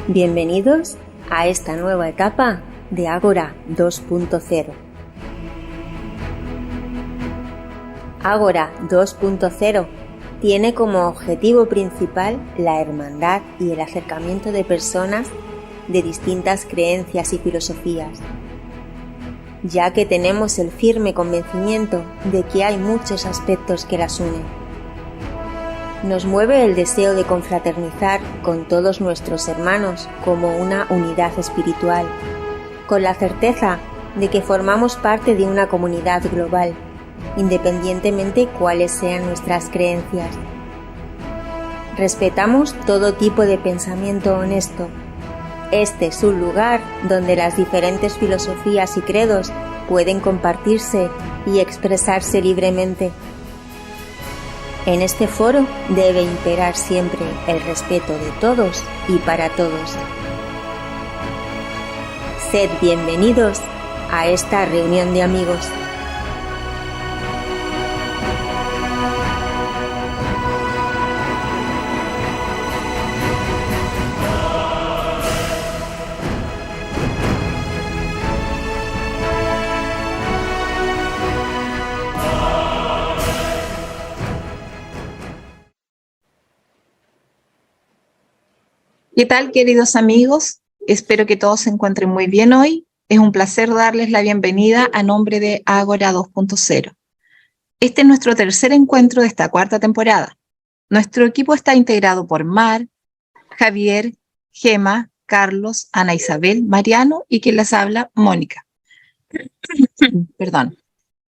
Bienvenidos a esta nueva etapa de Ágora 2.0. Ágora 2.0 tiene como objetivo principal la hermandad y el acercamiento de personas de distintas creencias y filosofías, ya que tenemos el firme convencimiento de que hay muchos aspectos que las unen. Nos mueve el deseo de confraternizar con todos nuestros hermanos como una unidad espiritual, con la certeza de que formamos parte de una comunidad global, independientemente cuáles sean nuestras creencias. Respetamos todo tipo de pensamiento honesto. Este es un lugar donde las diferentes filosofías y credos pueden compartirse y expresarse libremente. En este foro debe imperar siempre el respeto de todos y para todos. Sed bienvenidos a esta reunión de amigos. ¿Qué tal, queridos amigos? Espero que todos se encuentren muy bien hoy. Es un placer darles la bienvenida a nombre de Ágora 2.0. Este es nuestro tercer encuentro de esta cuarta temporada. Nuestro equipo está integrado por Mar, Javier, Gema, Carlos, Ana Isabel, Mariano y quien les habla, Mónica. Perdón.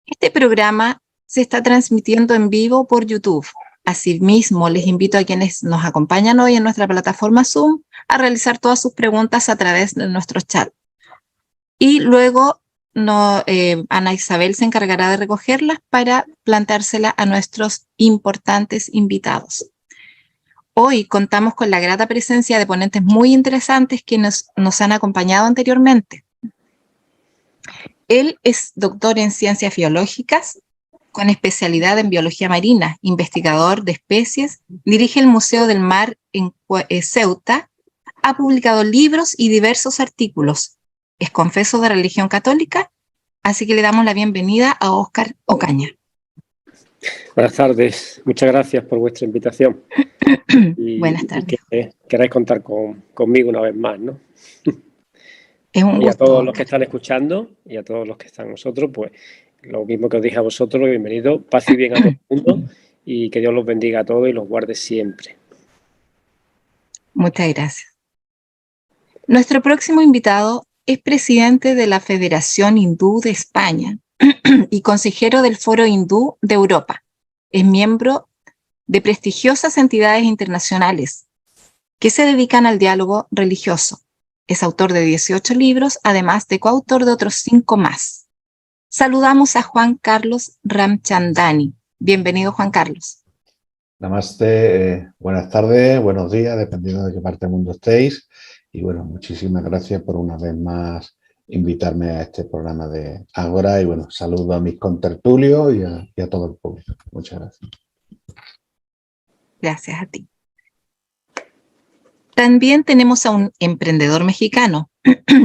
Este programa se está transmitiendo en vivo por YouTube. Asimismo, les invito a quienes nos acompañan hoy en nuestra plataforma Zoom a realizar todas sus preguntas a través de nuestro chat. Y luego Ana Isabel se encargará de recogerlas para planteárselas a nuestros importantes invitados. Hoy contamos con la grata presencia de ponentes muy interesantes que nos han acompañado anteriormente. Él es doctor en Ciencias Biológicas, con especialidad en biología marina, investigador de especies, dirige el Museo del Mar en Ceuta, ha publicado libros y diversos artículos, es confeso de religión católica, así que le damos la bienvenida a Óscar Ocaña. Buenas tardes, muchas gracias por vuestra invitación. Buenas tardes. Y que queráis contar conmigo una vez más, ¿no? Es un gusto. Y a todos los que están escuchando y a todos los que están nosotros, pues lo mismo que os dije a vosotros, bienvenido, paz y bien a todo el mundo y que Dios los bendiga a todos y los guarde siempre. Muchas gracias. Nuestro próximo invitado es presidente de la Federación Hindú de España y consejero del Foro Hindú de Europa. Es miembro de prestigiosas entidades internacionales que se dedican al diálogo religioso. Es autor de 18 libros, además de coautor de otros 5 más. Saludamos a Juan Carlos Ramchandani. Bienvenido, Juan Carlos. Namaste, buenas tardes, buenos días, dependiendo de qué parte del mundo estéis. Y bueno, muchísimas gracias por una vez más invitarme a este programa de Ágora. Y bueno, saludo a mis contertulios y a todo el público. Muchas gracias. Gracias a ti. También tenemos a un emprendedor mexicano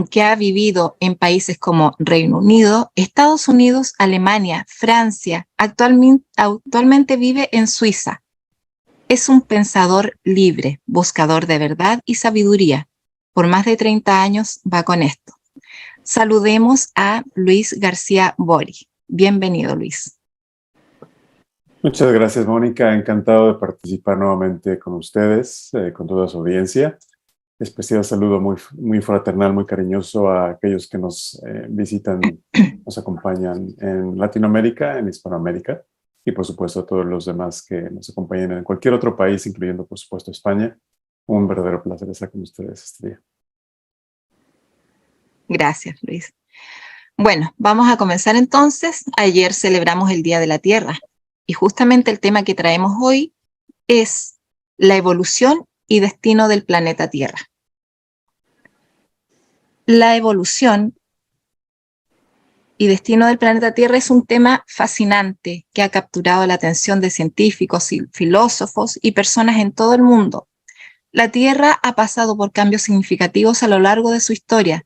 que ha vivido en países como Reino Unido, Estados Unidos, Alemania, Francia, actualmente vive en Suiza. Es un pensador libre, buscador de verdad y sabiduría. Por más de 30 años va con esto. Saludemos a Luis García Bori. Bienvenido, Luis. Muchas gracias, Mónica. Encantado de participar nuevamente con ustedes, con toda su audiencia. Especial saludo muy fraternal, muy cariñoso a aquellos que nos visitan, nos acompañan en Latinoamérica, en Hispanoamérica, y por supuesto a todos los demás que nos acompañan en cualquier otro país, incluyendo por supuesto España. Un verdadero placer estar con ustedes este día. Gracias, Luis. Bueno, vamos a comenzar entonces. Ayer celebramos el Día de la Tierra y justamente el tema que traemos hoy es la evolución y destino del planeta Tierra. La evolución y destino del planeta Tierra es un tema fascinante que ha capturado la atención de científicos, filósofos y personas en todo el mundo. La Tierra ha pasado por cambios significativos a lo largo de su historia,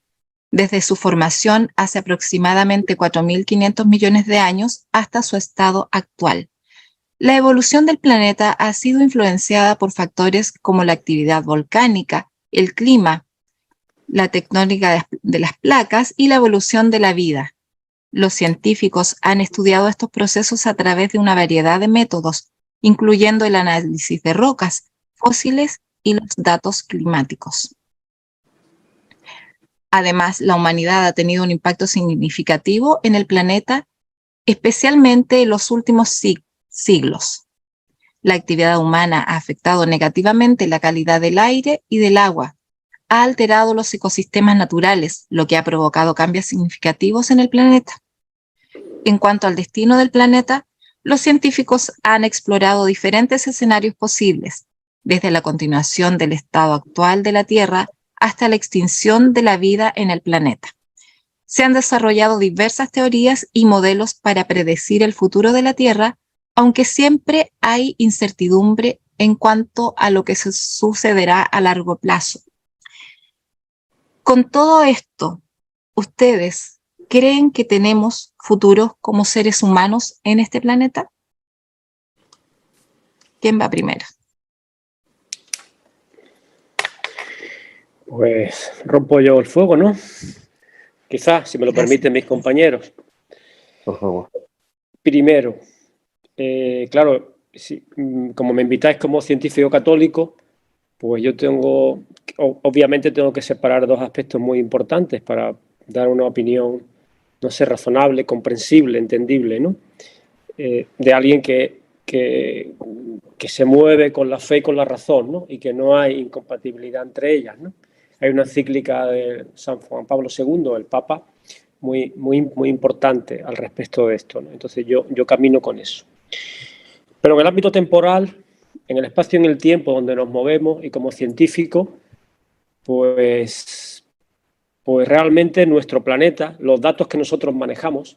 desde su formación hace aproximadamente 4.500 millones de años hasta su estado actual. La evolución del planeta ha sido influenciada por factores como la actividad volcánica, el clima, la tectónica de las placas y la evolución de la vida. Los científicos han estudiado estos procesos a través de una variedad de métodos, incluyendo el análisis de rocas, fósiles y los datos climáticos. Además, la humanidad ha tenido un impacto significativo en el planeta, especialmente en los últimos siglos. La actividad humana ha afectado negativamente la calidad del aire y del agua, ha alterado los ecosistemas naturales, lo que ha provocado cambios significativos en el planeta. En cuanto al destino del planeta, los científicos han explorado diferentes escenarios posibles, desde la continuación del estado actual de la Tierra hasta la extinción de la vida en el planeta. Se han desarrollado diversas teorías y modelos para predecir el futuro de la Tierra, aunque siempre hay incertidumbre en cuanto a lo que sucederá a largo plazo. Con todo esto, ¿ustedes creen que tenemos futuro como seres humanos en este planeta? ¿Quién va primero? Pues rompo yo el fuego, ¿no? Quizás, si me lo permiten mis compañeros. Por favor. Primero, claro, como me invitáis como científico católico, pues yo obviamente tengo que separar dos aspectos muy importantes para dar una opinión, no sé, razonable, comprensible, entendible, ¿no? De alguien que se mueve con la fe y con la razón, ¿no? Y que no hay incompatibilidad entre ellas, ¿no? Hay una encíclica de San Juan Pablo II, el Papa, muy, muy, muy importante al respecto de esto, ¿no? Entonces yo camino con eso. Pero en el ámbito temporal, en el espacio y en el tiempo donde nos movemos y como científicos, pues realmente nuestro planeta, los datos que nosotros manejamos,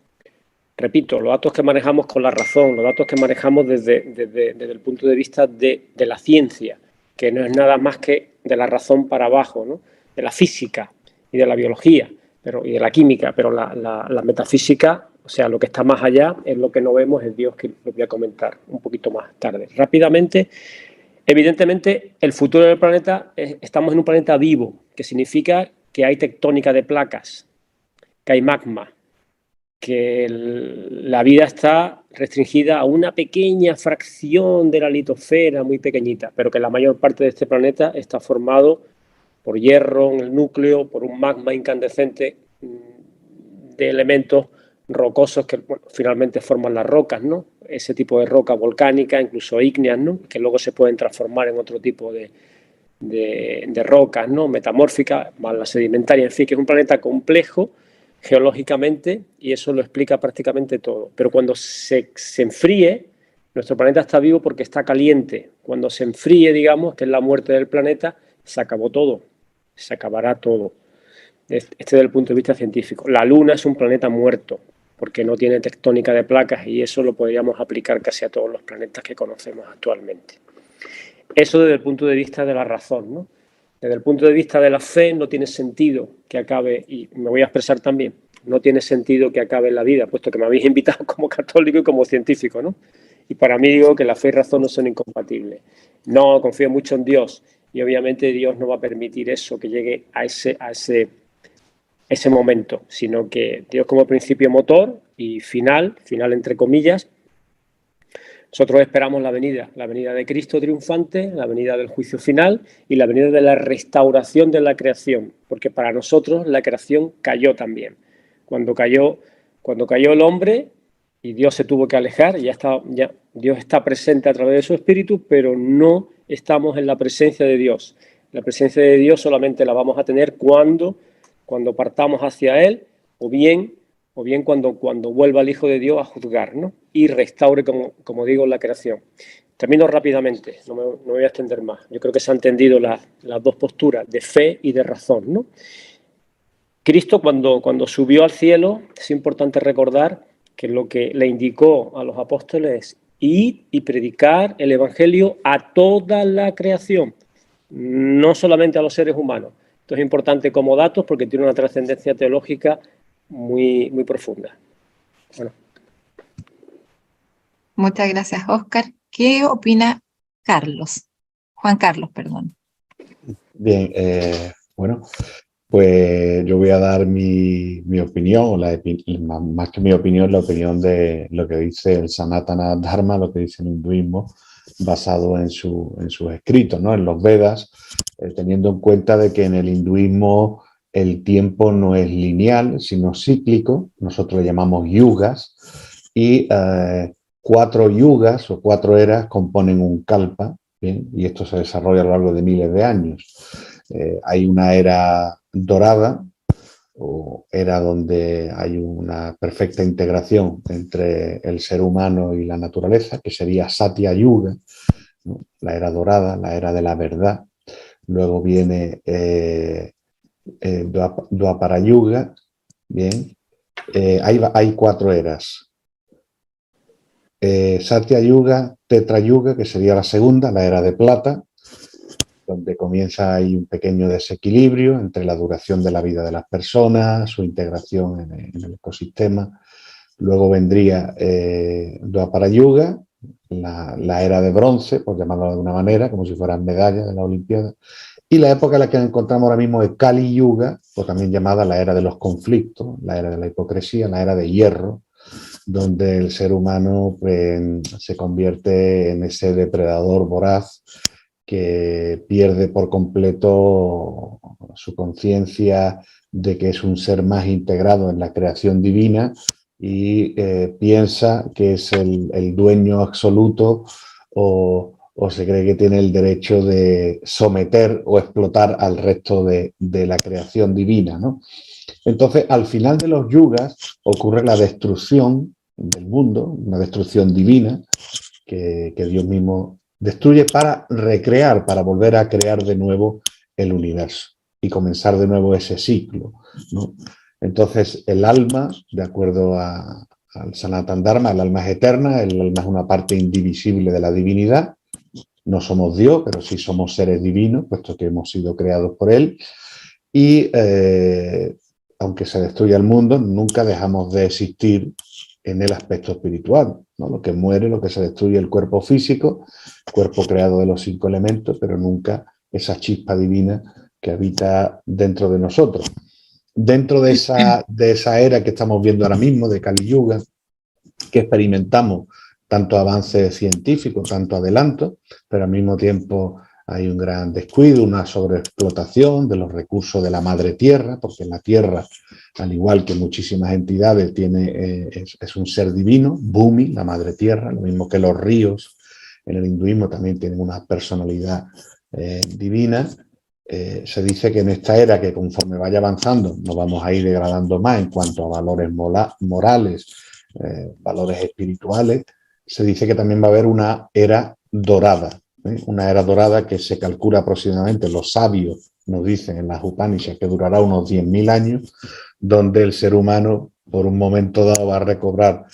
repito, los datos que manejamos con la razón, los datos que manejamos desde el punto de vista de la ciencia, que no es nada más que de la razón para abajo, ¿no? De la física y de la biología y de la química, pero la metafísica, o sea, lo que está más allá es lo que no vemos, es Dios, que lo voy a comentar un poquito más tarde. Rápidamente, evidentemente, el futuro del planeta, estamos en un planeta vivo, que significa que hay tectónica de placas, que hay magma, que la vida está restringida a una pequeña fracción de la litosfera, muy pequeñita, pero que la mayor parte de este planeta está formado por hierro en el núcleo, por un magma incandescente de elementos rocosos que finalmente forman las rocas, ¿no? Ese tipo de roca volcánica, incluso ígneas, ¿no? Que luego se pueden transformar en otro tipo de rocas, ¿no? Metamórficas, más la sedimentaria, en fin, que es un planeta complejo geológicamente, y eso lo explica prácticamente todo. Pero cuando se enfríe, nuestro planeta está vivo porque está caliente. Cuando se enfríe, digamos, que es la muerte del planeta, se acabó todo, se acabará todo. Desde el punto de vista científico. La Luna es un planeta muerto, porque no tiene tectónica de placas, y eso lo podríamos aplicar casi a todos los planetas que conocemos actualmente. Eso desde el punto de vista de la razón, ¿no? Desde el punto de vista de la fe no tiene sentido que acabe, y me voy a expresar también, no tiene sentido que acabe la vida, puesto que me habéis invitado como católico y como científico, ¿no? Y para mí digo que la fe y razón no son incompatibles. No, confío mucho en Dios, y obviamente Dios no va a permitir eso, que llegue a ese momento, sino que Dios como principio motor y final entre comillas. Nosotros esperamos la venida de Cristo triunfante, la venida del juicio final y la venida de la restauración de la creación, porque para nosotros la creación cayó también. Cuando cayó el hombre y Dios se tuvo que alejar, ya Dios está presente a través de su Espíritu, pero no estamos en la presencia de Dios. La presencia de Dios solamente la vamos a tener cuando partamos hacia Él, o bien cuando vuelva el Hijo de Dios a juzgar, ¿no? Y restaure, como digo, la creación. Termino rápidamente, no me voy a extender más. Yo creo que se han entendido las dos posturas, de fe y de razón, ¿no? Cristo, cuando subió al cielo, es importante recordar que lo que le indicó a los apóstoles es ir y predicar el Evangelio a toda la creación. no solamente a los seres humanos. Esto es importante como datos porque tiene una trascendencia teológica muy, muy profunda. Bueno. Muchas gracias, Óscar. ¿Qué opina Carlos? Juan Carlos, perdón. Bien, bueno, pues yo voy a dar mi opinión, más que mi opinión, la opinión de lo que dice el Sanatana Dharma, lo que dice el hinduismo, basado en sus escritos, ¿no? En los Vedas, teniendo en cuenta de que en el hinduismo el tiempo no es lineal, sino cíclico, nosotros le llamamos yugas, y 4 yugas o 4 eras componen un kalpa, ¿bien? Y esto se desarrolla a lo largo de miles de años. Hay una era dorada, o era donde hay una perfecta integración entre el ser humano y la naturaleza, que sería Satya Yuga, ¿no? La era dorada, la era de la verdad. Luego viene Dwapara Yuga, bien. Hay 4 eras. Satya Yuga, Tetra Yuga, que sería la segunda, la era de plata, donde comienza ahí un pequeño desequilibrio entre la duración de la vida de las personas, su integración en el ecosistema. Luego vendría Dwapara Yuga, la era de bronce, por llamarlo de alguna manera, como si fueran medallas de la Olimpiada. Y la época en la que nos encontramos ahora mismo es Kali Yuga, o también llamada la era de los conflictos, la era de la hipocresía, la era de hierro, donde el ser humano pues, se convierte en ese depredador voraz que pierde por completo su conciencia de que es un ser más integrado en la creación divina y piensa que es el dueño absoluto o se cree que tiene el derecho de someter o explotar al resto de la creación divina, ¿no? Entonces, al final de los yugas ocurre la destrucción del mundo, una destrucción divina que Dios mismo destruye para recrear, para volver a crear de nuevo el universo y comenzar de nuevo ese ciclo, ¿no? Entonces, el alma, de acuerdo al Sanatana Dharma, el alma es eterna, el alma es una parte indivisible de la divinidad. No somos Dios, pero sí somos seres divinos, puesto que hemos sido creados por Él. Y aunque se destruya el mundo, nunca dejamos de existir en el aspecto espiritual, ¿no? Lo que muere, lo que se destruye, el cuerpo físico, cuerpo creado de los 5 elementos, pero nunca esa chispa divina que habita dentro de nosotros. Dentro de esa era que estamos viendo ahora mismo, de Kali Yuga, que experimentamos tanto avance científico, tanto adelanto, pero al mismo tiempo hay un gran descuido, una sobreexplotación de los recursos de la madre tierra, porque la tierra, al igual que muchísimas entidades, es un ser divino, Bhumi, la madre tierra, lo mismo que los ríos en el hinduismo también tienen una personalidad divina. Se dice que en esta era, que conforme vaya avanzando, nos vamos a ir degradando más en cuanto a valores morales, valores espirituales. Se dice que también va a haber una era dorada, una era dorada que se calcula aproximadamente, los sabios nos dicen en las Upanishads que durará unos 10.000 años, donde el ser humano por un momento dado va a recobrar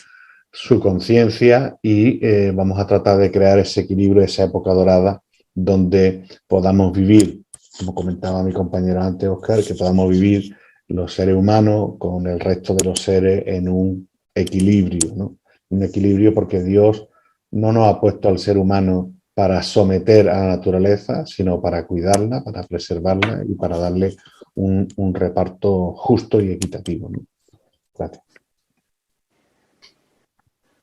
su conciencia y vamos a tratar de crear ese equilibrio, esa época dorada, donde podamos vivir, como comentaba mi compañero antes, Óscar, que podamos vivir los seres humanos con el resto de los seres en un equilibrio, ¿no? Un equilibrio porque Dios no nos ha puesto al ser humano para someter a la naturaleza, sino para cuidarla, para preservarla y para darle un reparto justo y equitativo, ¿no? Gracias.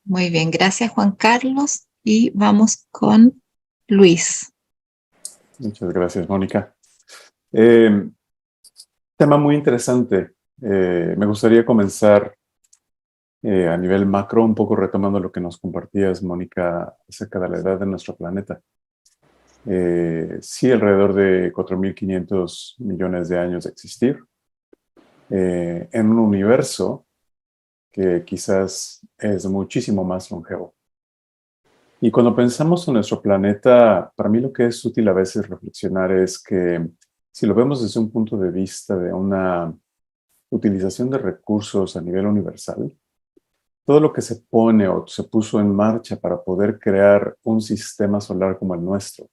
Muy bien, gracias Juan Carlos. Y vamos con Luis. Muchas gracias, Mónica. Tema muy interesante. Me gustaría comenzar a nivel macro, un poco retomando lo que nos compartías, Mónica, acerca de la edad de nuestro planeta. Sí, alrededor de 4.500 millones de años de existir, en un universo que quizás es muchísimo más longevo. Y cuando pensamos en nuestro planeta, para mí lo que es útil a veces reflexionar es que si lo vemos desde un punto de vista de una utilización de recursos a nivel universal, todo lo que se pone o se puso en marcha para poder crear un sistema solar como el nuestro,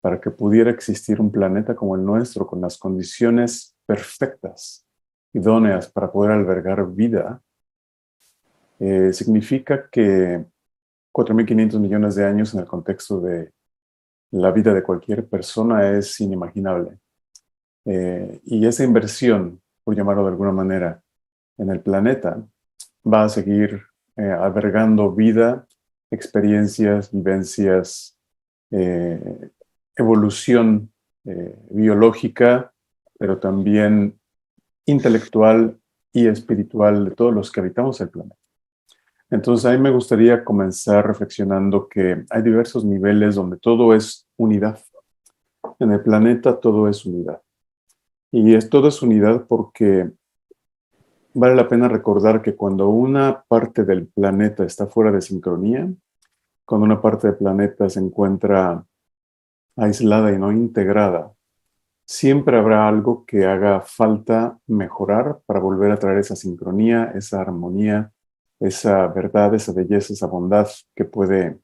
para que pudiera existir un planeta como el nuestro, con las condiciones perfectas, idóneas para poder albergar vida, significa que 4.500 millones de años en el contexto de la vida de cualquier persona es inimaginable. Y esa inversión, por llamarlo de alguna manera, en el planeta, va a seguir albergando vida, experiencias, vivencias, evolución biológica, pero también intelectual y espiritual de todos los que habitamos el planeta. Entonces, a mí me gustaría comenzar reflexionando que hay diversos niveles donde todo es unidad. En el planeta todo es unidad. Y todo es unidad porque vale la pena recordar que cuando una parte del planeta está fuera de sincronía, cuando una parte del planeta se encuentra aislada y no integrada, siempre habrá algo que haga falta mejorar para volver a traer esa sincronía, esa armonía, esa verdad, esa belleza, esa bondad que puede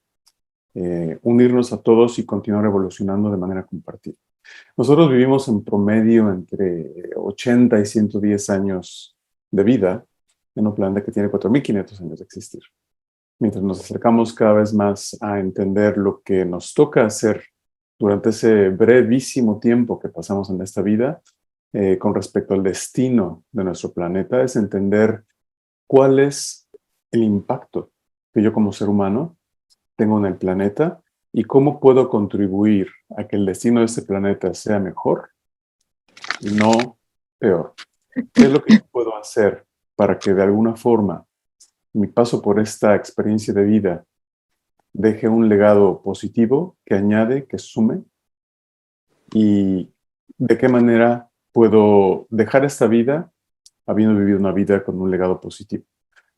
unirnos a todos y continuar evolucionando de manera compartida. Nosotros vivimos en promedio entre 80 y 110 años de vida en un planeta que tiene 4.500 años de existir. Mientras nos acercamos cada vez más a entender lo que nos toca hacer durante ese brevísimo tiempo que pasamos en esta vida, con respecto al destino de nuestro planeta, es entender cuál es el impacto que yo como ser humano tengo en el planeta y cómo puedo contribuir a que el destino de este planeta sea mejor y no peor. ¿Qué es lo que yo puedo hacer para que de alguna forma mi paso por esta experiencia de vida deje un legado positivo que añade, que sume? ¿Y de qué manera puedo dejar esta vida habiendo vivido una vida con un legado positivo?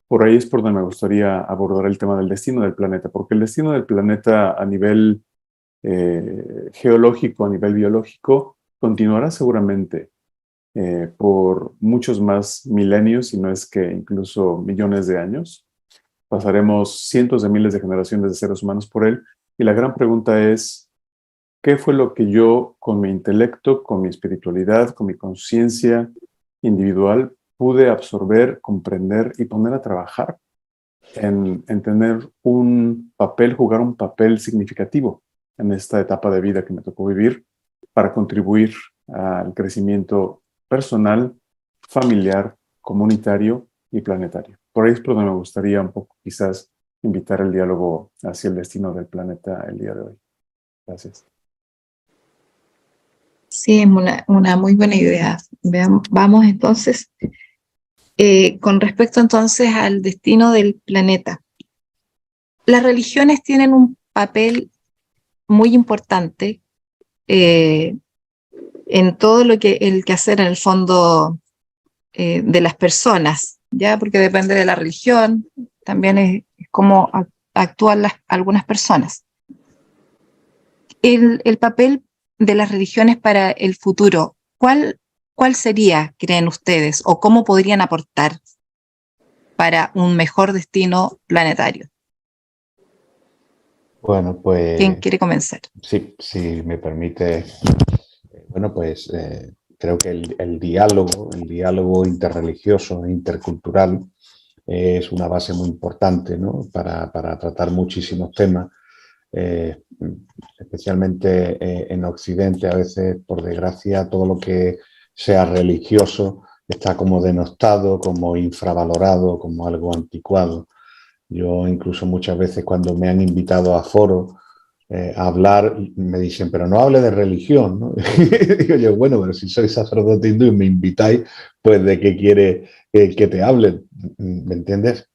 Por ahí es por donde me gustaría abordar el tema del destino del planeta, porque el destino del planeta a nivel geológico, a nivel biológico, continuará seguramente por muchos más milenios, si no es que incluso millones de años. Pasaremos cientos de miles de generaciones de seres humanos por él, y la gran pregunta es, ¿qué fue lo que yo con mi intelecto, con mi espiritualidad, con mi conciencia individual pude absorber, comprender y poner a trabajar en tener un papel, jugar un papel significativo en esta etapa de vida que me tocó vivir para contribuir al crecimiento personal, familiar, comunitario y planetario? Por ahí es por donde me gustaría un poco quizás invitar el diálogo hacia el destino del planeta el día de hoy. Gracias. Sí, es una muy buena idea. Vamos entonces, con respecto entonces al destino del planeta. Las religiones tienen un papel muy importante en todo lo que el quehacer en el fondo de las personas, ya, porque depende de la religión, también es cómo actúan algunas personas. El papel de las religiones para el futuro, ¿cuál sería, creen ustedes, o cómo podrían aportar para un mejor destino planetario? Bueno, pues... ¿Quién quiere comenzar? Sí, si me permite. Bueno, pues creo que el diálogo interreligioso e intercultural es una base muy importante, ¿no? para tratar muchísimos temas, especialmente en Occidente. A veces, por desgracia, todo lo que sea religioso está como denostado, como infravalorado, como algo anticuado. Yo incluso muchas veces cuando me han invitado a foros a hablar, me dicen, pero no hable de religión, ¿no? Digo yo, bueno, pero si soy sacerdote hindú y me invitáis, pues ¿de qué quiere que te hablen? ¿Me entiendes?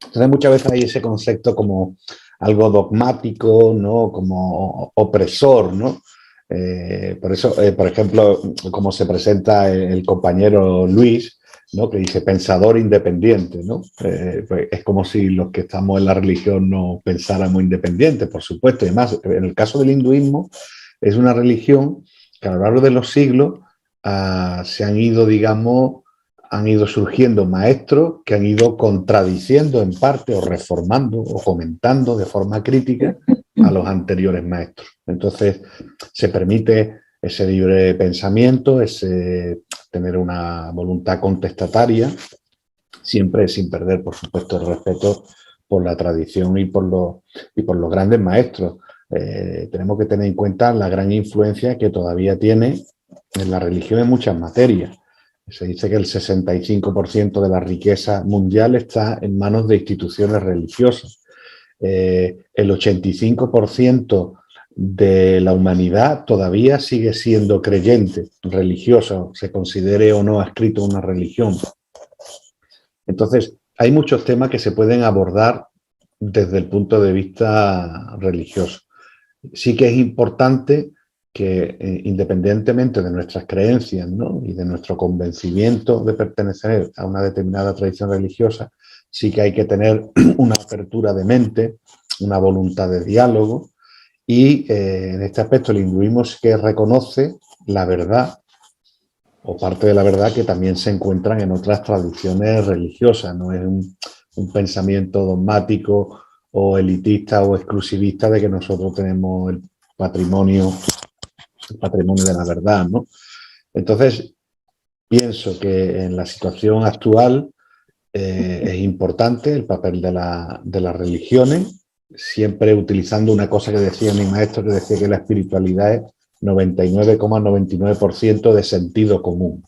Entonces muchas veces hay ese concepto como algo dogmático, ¿no? Como opresor, ¿no? Por eso, por ejemplo, como se presenta el compañero Luis, ¿no? Que dice pensador independiente, ¿no? Pues es como si los que estamos en la religión no pensáramos independientes, por supuesto. Y además, en el caso del hinduismo, es una religión que a lo largo de los siglos se han ido, digamos, han ido surgiendo maestros que han ido contradiciendo en parte o reformando o comentando de forma crítica a los anteriores maestros. Entonces, se permite ese libre pensamiento, ese tener una voluntad contestataria, siempre sin perder, por supuesto, el respeto por la tradición y por los grandes maestros. Tenemos que tener en cuenta la gran influencia que todavía tiene en la religión en muchas materias. Se dice que el 65% de la riqueza mundial está en manos de instituciones religiosas. El 85% de la humanidad todavía sigue siendo creyente, religiosa, se considere o no adscrito a una religión. Entonces, hay muchos temas que se pueden abordar desde el punto de vista religioso. Sí que es importante que, independientemente de nuestras creencias, ¿no?, y de nuestro convencimiento de pertenecer a una determinada tradición religiosa, sí que hay que tener una apertura de mente, una voluntad de diálogo, y en este aspecto el hinduismo es que reconoce la verdad, o parte de la verdad, que también se encuentran en otras tradiciones religiosas. No es un pensamiento dogmático o elitista o exclusivista de que nosotros tenemos el patrimonio de la verdad, ¿no? Entonces, pienso que en la situación actual es importante el papel de las religiones, siempre utilizando una cosa que decía mi maestro, que decía que la espiritualidad es 99,99% de sentido común.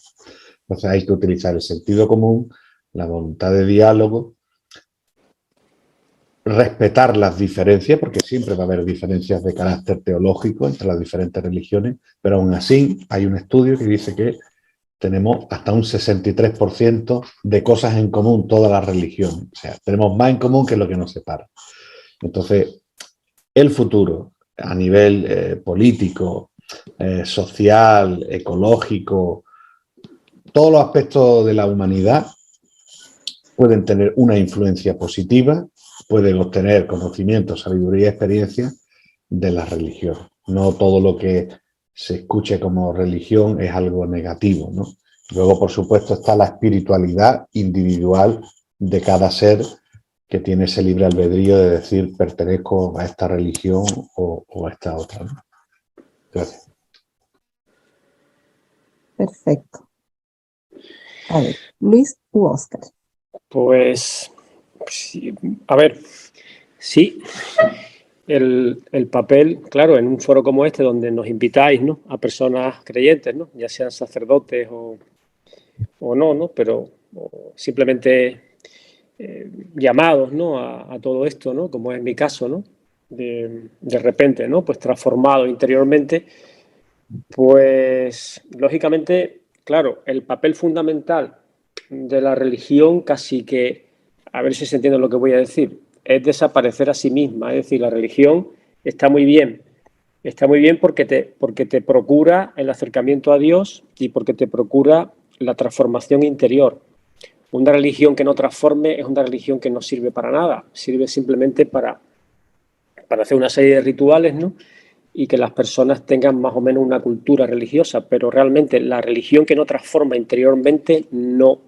Entonces hay que utilizar el sentido común, la voluntad de diálogo, respetar las diferencias, porque siempre va a haber diferencias de carácter teológico entre las diferentes religiones, pero aún así hay un estudio que dice que tenemos hasta un 63% de cosas en común todas las religiones. O sea, tenemos más en común que lo que nos separa. Entonces, el futuro a nivel político, social, ecológico, todos los aspectos de la humanidad pueden tener una influencia positiva, pueden obtener conocimiento, sabiduría y experiencia de la religión. No todo lo que se escuche como religión es algo negativo, ¿no? Luego, por supuesto, está la espiritualidad individual de cada ser, que tiene ese libre albedrío de decir pertenezco a esta religión o a esta otra, ¿no? Gracias. Perfecto. A ver, Luis u Óscar. Pues, sí, a ver, sí, el papel, claro, en un foro como este donde nos invitáis, ¿no?, a personas creyentes, ¿no?, ya sean sacerdotes o no, ¿no?, pero simplemente llamados, ¿no?, a todo esto, ¿no?, como es mi caso, ¿no?, de repente, ¿no?, pues transformado interiormente, pues lógicamente, claro, el papel fundamental de la religión casi que, a ver si se entiende lo que voy a decir, es desaparecer a sí misma. Es decir, la religión está muy bien porque te procura el acercamiento a Dios y porque te procura la transformación interior. Una religión que no transforme es una religión que no sirve para nada, sirve simplemente para hacer una serie de rituales, ¿no?, y que las personas tengan más o menos una cultura religiosa, pero realmente la religión que no transforma interiormente no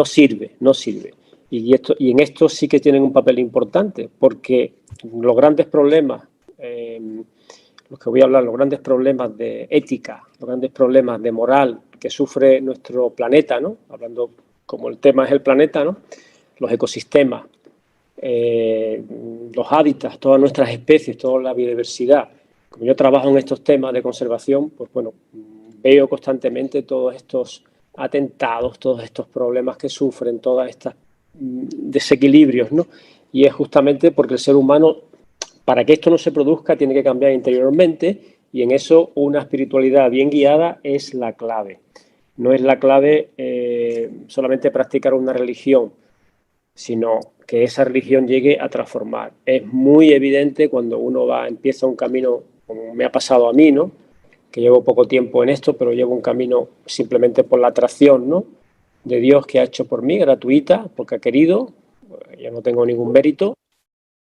sirve. Y en esto sí que tienen un papel importante, porque los grandes problemas, los que voy a hablar, los grandes problemas de ética, los grandes problemas de moral que sufre nuestro planeta, ¿no?, hablando como el tema es el planeta, ¿no?, los ecosistemas, los hábitats, todas nuestras especies, toda la biodiversidad. Como yo trabajo en estos temas de conservación, pues bueno, veo constantemente todos estos atentados, todos estos problemas que sufren, todos estos desequilibrios, ¿no? Y es justamente porque el ser humano, para que esto no se produzca, tiene que cambiar interiormente, y en eso una espiritualidad bien guiada es la clave. No es la clave solamente practicar una religión, sino que esa religión llegue a transformar. Es muy evidente cuando uno empieza un camino, como me ha pasado a mí, ¿no?, que llevo poco tiempo en esto, pero llevo un camino simplemente por la atracción, ¿no?, de Dios que ha hecho por mí, gratuita, porque ha querido, yo no tengo ningún mérito,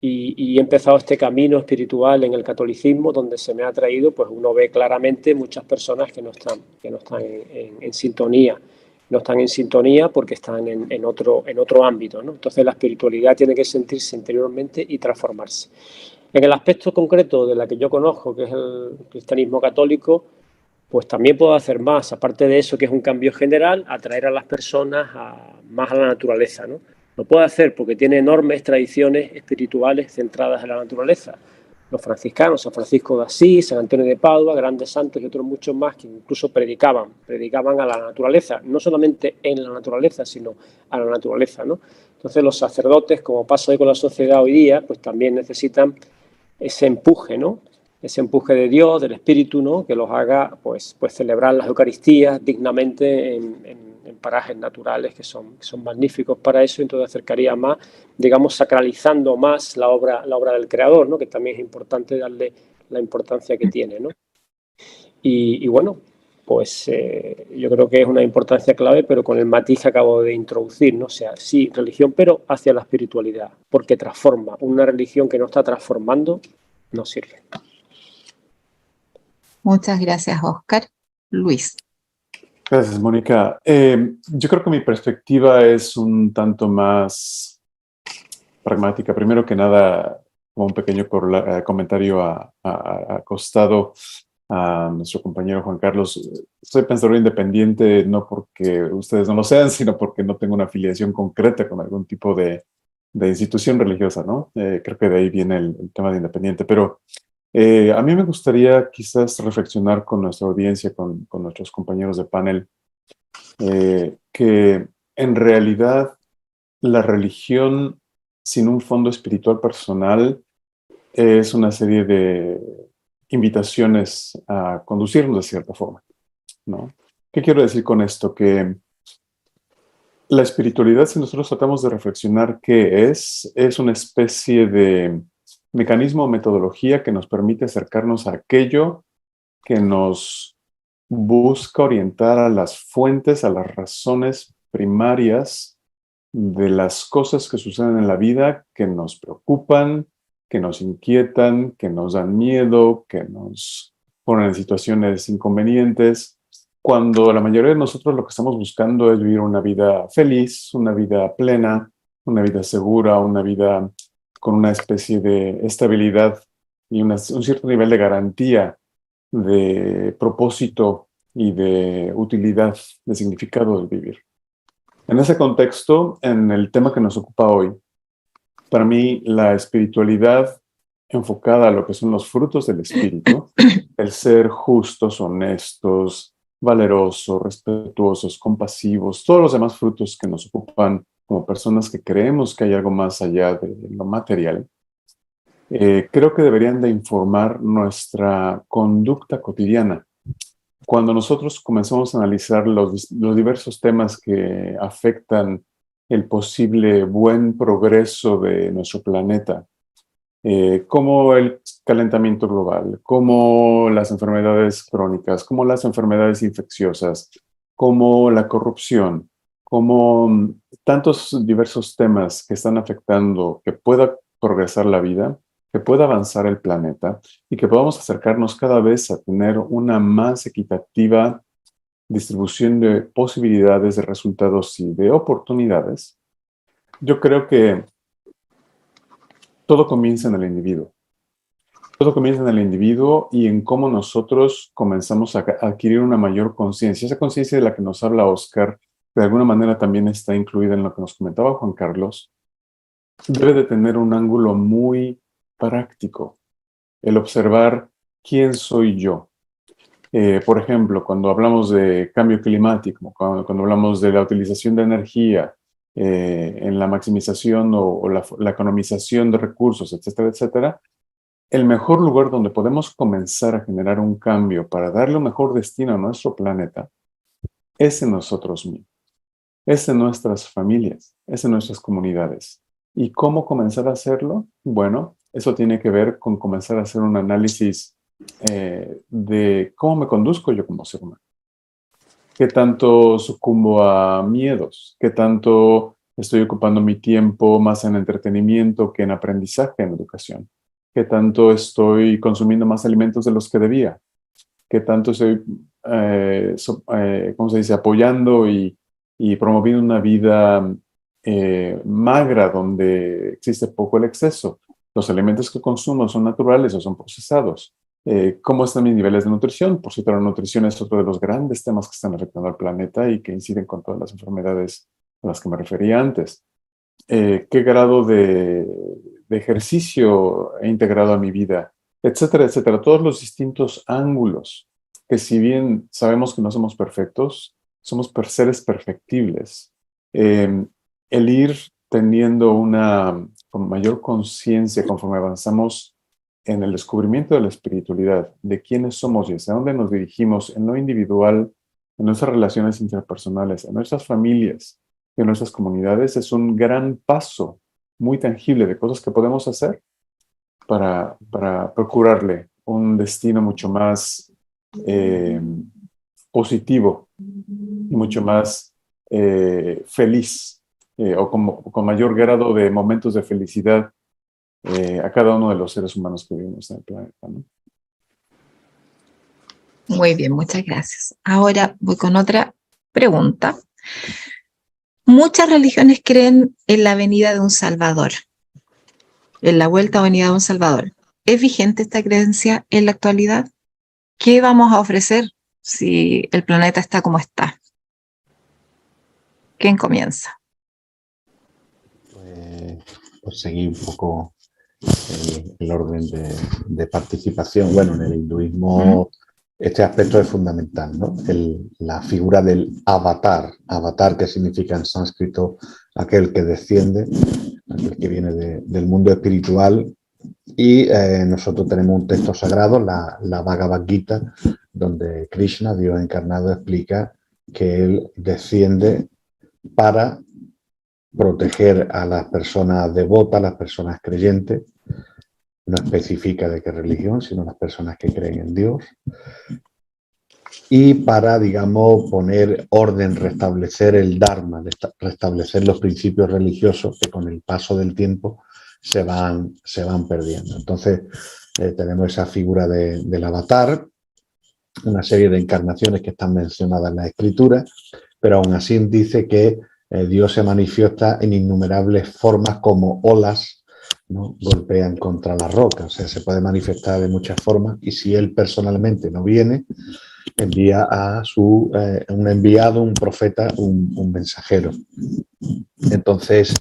y he empezado este camino espiritual en el catolicismo, donde se me ha traído, pues uno ve claramente muchas personas que no están en sintonía. no están en sintonía porque están en otro ámbito, ¿no? Entonces la espiritualidad tiene que sentirse interiormente y transformarse. En el aspecto concreto de la que yo conozco, que es el cristianismo católico, pues también puedo hacer más, aparte de eso que es un cambio general, atraer a las personas más a la naturaleza, ¿no? Lo puedo hacer porque tiene enormes tradiciones espirituales centradas en la naturaleza. Los franciscanos, San Francisco de Asís, San Antonio de Padua, grandes santos y otros muchos más que incluso predicaban a la naturaleza, no solamente en la naturaleza, sino a la naturaleza, ¿no? Entonces los sacerdotes, como pasa hoy con la sociedad hoy día, pues también necesitan ese empuje, ¿no? Ese empuje de Dios, del Espíritu, ¿no? Que los haga pues celebrar las Eucaristías dignamente en parajes naturales que son magníficos para eso. Entonces acercaría más, digamos, sacralizando más la obra del Creador, ¿no? Que también es importante darle la importancia que tiene, ¿no? Y bueno, pues yo creo que es una importancia clave, pero con el matiz que acabo de introducir, ¿no? O sea, sí, religión, pero hacia la espiritualidad, porque transforma. Una religión que no está transformando no sirve. Muchas gracias, Óscar. Luis. Gracias, Mónica. Yo creo que mi perspectiva es un tanto más pragmática. Primero que nada, como un pequeño comentario acostado a nuestro compañero Juan Carlos. Soy pensador independiente no porque ustedes no lo sean, sino porque no tengo una afiliación concreta con algún tipo de institución religiosa, ¿no? Creo que de ahí viene el tema de independiente. Pero a mí me gustaría quizás reflexionar con nuestra audiencia, con nuestros compañeros de panel, que en realidad la religión sin un fondo espiritual personal es una serie de invitaciones a conducirnos de cierta forma, ¿no? ¿Qué quiero decir con esto? Que la espiritualidad, si nosotros tratamos de reflexionar qué es una especie de mecanismo o metodología que nos permite acercarnos a aquello que nos busca orientar a las fuentes, a las razones primarias de las cosas que suceden en la vida que nos preocupan, que nos inquietan, que nos dan miedo, que nos ponen en situaciones inconvenientes, cuando la mayoría de nosotros lo que estamos buscando es vivir una vida feliz, una vida plena, una vida segura, una vida con una especie de estabilidad y un cierto nivel de garantía, de propósito y de utilidad, de significado del vivir. En ese contexto, en el tema que nos ocupa hoy, para mí la espiritualidad enfocada a lo que son los frutos del espíritu, el ser justos, honestos, valerosos, respetuosos, compasivos, todos los demás frutos que nos ocupan como personas que creemos que hay algo más allá de lo material, creo que deberían de informar nuestra conducta cotidiana. Cuando nosotros comenzamos a analizar los diversos temas que afectan el posible buen progreso de nuestro planeta, como el calentamiento global, como las enfermedades crónicas, como las enfermedades infecciosas, como la corrupción, como tantos diversos temas que están afectando que pueda progresar la vida, que pueda avanzar el planeta y que podamos acercarnos cada vez a tener una más equitativa distribución de posibilidades, de resultados y de oportunidades. Yo creo que todo comienza en el individuo. Todo comienza en el individuo y en cómo nosotros comenzamos a adquirir una mayor conciencia. Esa conciencia de la que nos habla Óscar, de alguna manera también está incluida en lo que nos comentaba Juan Carlos, debe de tener un ángulo muy práctico. El observar quién soy yo. Por ejemplo, cuando hablamos de cambio climático, cuando hablamos de la utilización de energía, en la maximización o la economización de recursos, etcétera, etcétera, el mejor lugar donde podemos comenzar a generar un cambio para darle un mejor destino a nuestro planeta es en nosotros mismos, es en nuestras familias, es en nuestras comunidades. ¿Y cómo comenzar a hacerlo? Bueno, eso tiene que ver con comenzar a hacer un análisis de cómo me conduzco yo como ser humano. ¿Qué tanto sucumbo a miedos? ¿Qué tanto estoy ocupando mi tiempo más en entretenimiento que en aprendizaje, en educación? ¿Qué tanto estoy consumiendo más alimentos de los que debía? ¿Qué tanto estoy, ¿cómo se dice?, apoyando y y promoviendo una vida magra, donde existe poco el exceso. Los alimentos que consumo son naturales o son procesados. ¿Cómo están mis niveles de nutrición? Por cierto, la nutrición es otro de los grandes temas que están afectando al planeta y que inciden con todas las enfermedades a las que me refería antes. ¿Qué grado de ejercicio he integrado a mi vida? Etcétera, etcétera. Todos los distintos ángulos que, si bien sabemos que no somos perfectos, somos seres perfectibles. El ir teniendo con mayor conciencia conforme avanzamos en el descubrimiento de la espiritualidad, de quiénes somos y hacia dónde nos dirigimos en lo individual, en nuestras relaciones interpersonales, en nuestras familias, en nuestras comunidades, es un gran paso muy tangible de cosas que podemos hacer para procurarle un destino mucho más positivo y mucho más feliz, o con mayor grado de momentos de felicidad a cada uno de los seres humanos que vivimos en el planeta, ¿no? Muy bien, muchas gracias. Ahora voy con otra pregunta. Muchas religiones creen en la venida de un Salvador, en la vuelta o venida de un Salvador. ¿Es vigente esta creencia en la actualidad? ¿Qué vamos a ofrecer si el planeta está como está? ¿Quién comienza? Pues seguir un poco el orden de participación. Bueno, en el hinduismo este aspecto es fundamental, ¿no? La figura del avatar, que significa en sánscrito aquel que desciende, aquel que viene del mundo espiritual. Y nosotros tenemos un texto sagrado, la Bhagavad Gita, donde Krishna, Dios encarnado, explica que él desciende para proteger a las personas devotas, las personas creyentes. No especifica de qué religión, sino las personas que creen en Dios. Y para, digamos, poner orden, restablecer el Dharma, restablecer los principios religiosos que con el paso del tiempo se van perdiendo. Entonces, tenemos esa figura del avatar, una serie de encarnaciones que están mencionadas en la Escritura, pero aún así dice que Dios se manifiesta en innumerables formas como olas, ¿no? Golpean contra la roca. O sea, se puede manifestar de muchas formas, y si él personalmente no viene, envía a un enviado, un profeta, un mensajero. Entonces,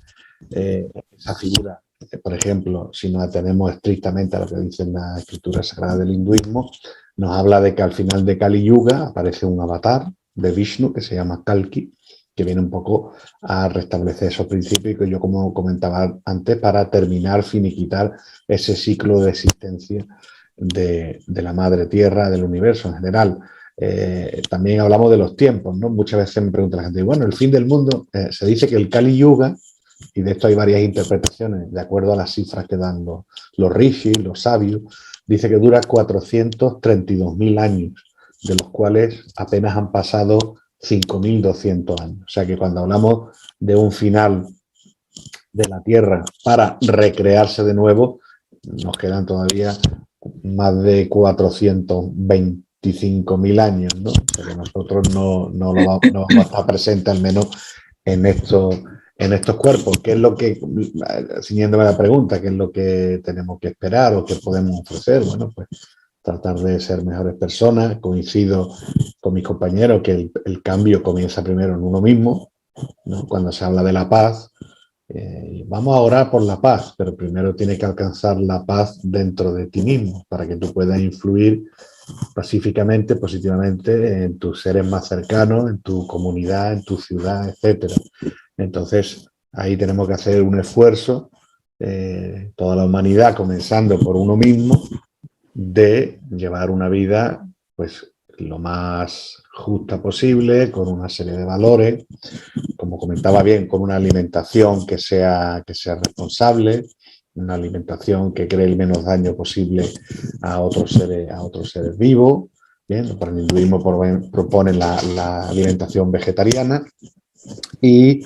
esa figura, por ejemplo, si nos atenemos estrictamente a lo que dice la escritura sagrada del hinduismo, nos habla de que al final de Kali Yuga aparece un avatar de Vishnu que se llama Kalki, que viene un poco a restablecer esos principios y que yo, como comentaba antes, para terminar, finiquitar ese ciclo de existencia de la madre tierra, del universo en general. También hablamos de los tiempos, ¿no? Muchas veces me pregunta la gente, bueno, el fin del mundo, se dice que el Kali Yuga, y de esto hay varias interpretaciones, de acuerdo a las cifras que dan los rishis, los sabios, dice que dura 432.000 años, de los cuales apenas han pasado 5.200 años. O sea que cuando hablamos de un final de la Tierra para recrearse de nuevo, nos quedan todavía más de 425.000 años, ¿no? O sea que nosotros no vamos a estar presentes, al menos en estos cuerpos. ¿Qué es lo que, siguiéndome la pregunta, qué es lo que tenemos que esperar o qué podemos ofrecer? Bueno, pues tratar de ser mejores personas. Coincido con mis compañeros que el cambio comienza primero en uno mismo, ¿no? Cuando se habla de la paz, vamos a orar por la paz, pero primero tienes que alcanzar la paz dentro de ti mismo para que tú puedas influir pacíficamente, positivamente en tus seres más cercanos, en tu comunidad, en tu ciudad, etcétera. Entonces, ahí tenemos que hacer un esfuerzo, toda la humanidad, comenzando por uno mismo, de llevar una vida pues lo más justa posible, con una serie de valores, como comentaba bien, con una alimentación que sea responsable, una alimentación que cree el menos daño posible a otros seres vivos. Bien, para el hinduismo propone la alimentación vegetariana y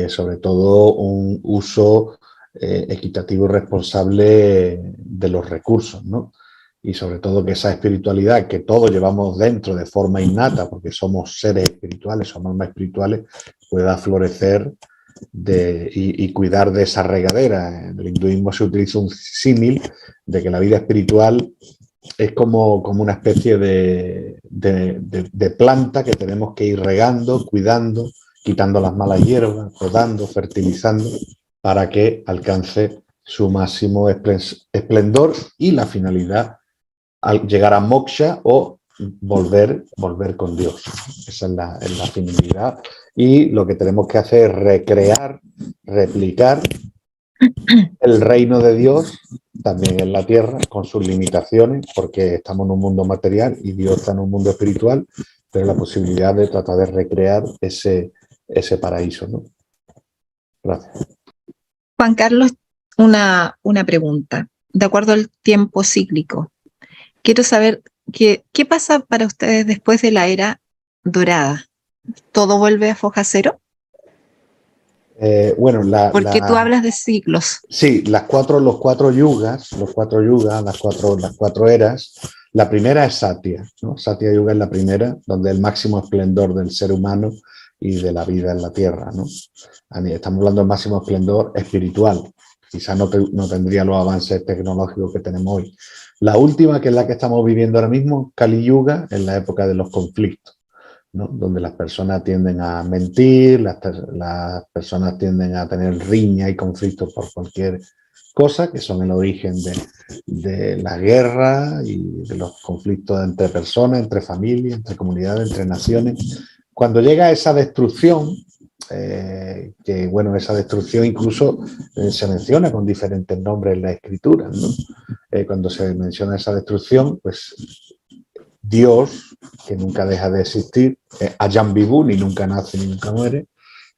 sobre todo un uso equitativo y responsable de los recursos, ¿no? Y sobre todo que esa espiritualidad que todos llevamos dentro de forma innata, porque somos seres espirituales, somos almas espirituales, pueda florecer y cuidar de esa regadera. En el hinduismo se utiliza un símil de que la vida espiritual es como una especie de planta que tenemos que ir regando, cuidando, quitando las malas hierbas, podando, fertilizando, para que alcance su máximo esplendor y la finalidad al llegar a moksha o volver con Dios. Esa es la finalidad. Y lo que tenemos que hacer es recrear, replicar el reino de Dios también en la tierra, con sus limitaciones, porque estamos en un mundo material y Dios está en un mundo espiritual, pero la posibilidad de tratar de recrear ese paraíso, ¿no? Gracias. Juan Carlos, una pregunta. De acuerdo al tiempo cíclico, quiero saber qué pasa para ustedes después de la era dorada. ¿Todo vuelve a foja cero? Bueno, Porque tú hablas de ciclos. Sí, los cuatro yugas, las cuatro eras. La primera es Satya, ¿no? Satya Yuga es la primera, donde el máximo esplendor del ser humano y de la vida en la tierra, ¿no? Estamos hablando del máximo esplendor espiritual. Quizá no tendría los avances tecnológicos que tenemos hoy. La última, que es la que estamos viviendo ahora mismo, Kali Yuga, es la época de los conflictos, ¿no? Donde las personas tienden a mentir, las personas tienden a tener riña y conflictos por cualquier cosa, que son el origen de la guerra y de los conflictos entre personas, entre familias, entre comunidades, entre naciones. Cuando llega esa destrucción, que bueno, esa destrucción incluso se menciona con diferentes nombres en la escritura, ¿no? Cuando se menciona esa destrucción, pues Dios, que nunca deja de existir, Ajahn Vibhu, ni nunca nace ni nunca muere,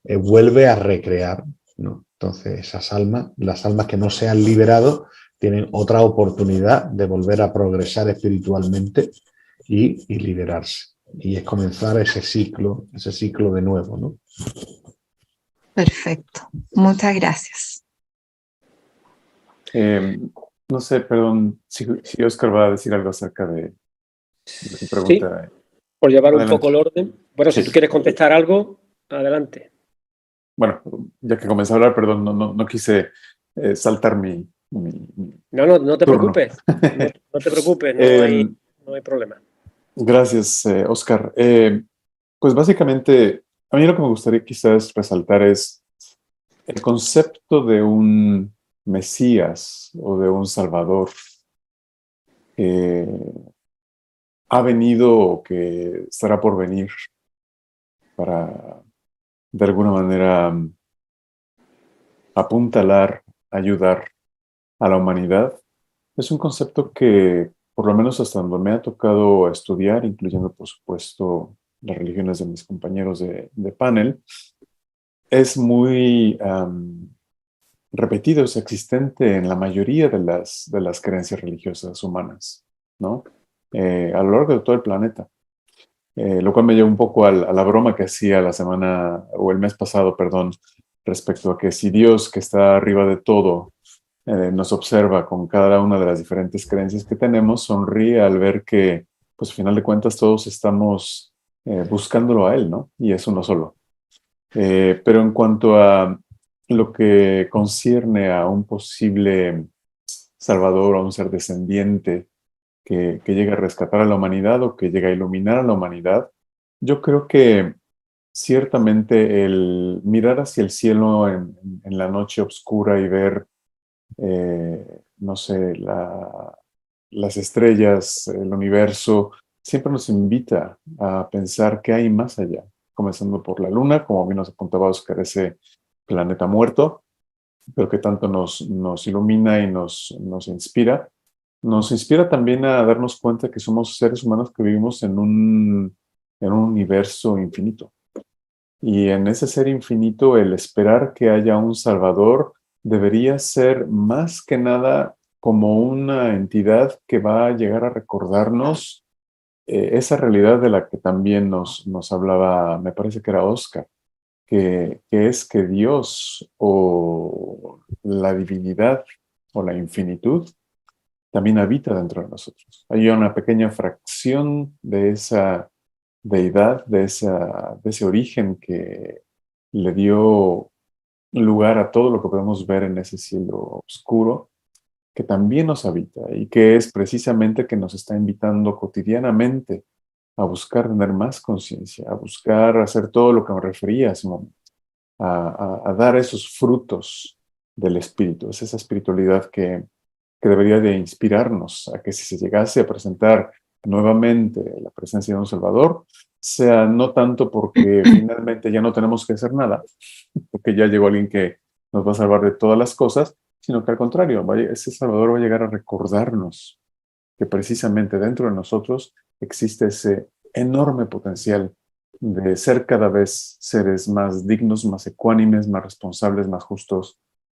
vuelve a recrear, ¿no? Entonces esas almas, las almas que no se han liberado, tienen otra oportunidad de volver a progresar espiritualmente y liberarse. Y es comenzar ese ciclo de nuevo, ¿no? Perfecto. Muchas gracias. No sé, perdón, si Oscar va a decir algo acerca de su pregunta. Sí, por llevar Adelante. un poco el orden. Bueno, si tú quieres contestar algo, adelante. Bueno, ya que comencé a hablar, perdón, no quise saltar mi No te turno. preocupes. No te preocupes, no hay problema. Gracias, Oscar. Pues básicamente, a mí lo que me gustaría quizás resaltar es el concepto de un Mesías o de un Salvador que ha venido o que estará por venir para, de alguna manera, apuntalar, ayudar a la humanidad. Es un concepto que, por lo menos hasta donde me ha tocado estudiar, incluyendo, por supuesto, las religiones de mis compañeros de panel, es muy repetido, es existente en la mayoría de las creencias religiosas humanas, ¿no? A lo largo de todo el planeta. Lo cual me lleva un poco a la broma que hacía la semana, o el mes pasado, perdón, respecto a que si Dios, que está arriba de todo, nos observa con cada una de las diferentes creencias que tenemos, sonríe al ver que, pues, al final de cuentas, todos estamos buscándolo a Él, ¿no? Y es uno solo. Pero en cuanto a lo que concierne a un posible salvador o a un ser descendiente que llegue a rescatar a la humanidad o que llegue a iluminar a la humanidad, yo creo que ciertamente el mirar hacia el cielo en la noche oscura y ver, no sé, las estrellas, el universo, siempre nos invita a pensar qué hay más allá, comenzando por la luna, como bien nos apuntaba Oscar, ese planeta muerto, pero que tanto nos ilumina y nos inspira. Nos inspira también a darnos cuenta que somos seres humanos que vivimos en un universo infinito. Y en ese ser infinito, el esperar que haya un Salvador debería ser más que nada como una entidad que va a llegar a recordarnos esa realidad de la que también nos hablaba, me parece que era Oscar, que es que Dios o la divinidad o la infinitud también habita dentro de nosotros. Hay una pequeña fracción de esa deidad, de ese origen que le dio lugar a todo lo que podemos ver en ese cielo oscuro, que también nos habita y que es precisamente que nos está invitando cotidianamente a buscar tener más conciencia, a buscar hacer todo lo que me refería hace un momento, a dar esos frutos del espíritu. Es esa espiritualidad que debería de inspirarnos a que si se llegase a presentar nuevamente la presencia de un Salvador, sea no tanto porque finalmente ya no tenemos que hacer nada, porque ya llegó alguien que nos va a salvar de todas las cosas, sino que al contrario, ese Salvador va a llegar a recordarnos que precisamente dentro de nosotros existe ese enorme potencial de ser cada vez seres más dignos, más ecuánimes, más responsables, más justos,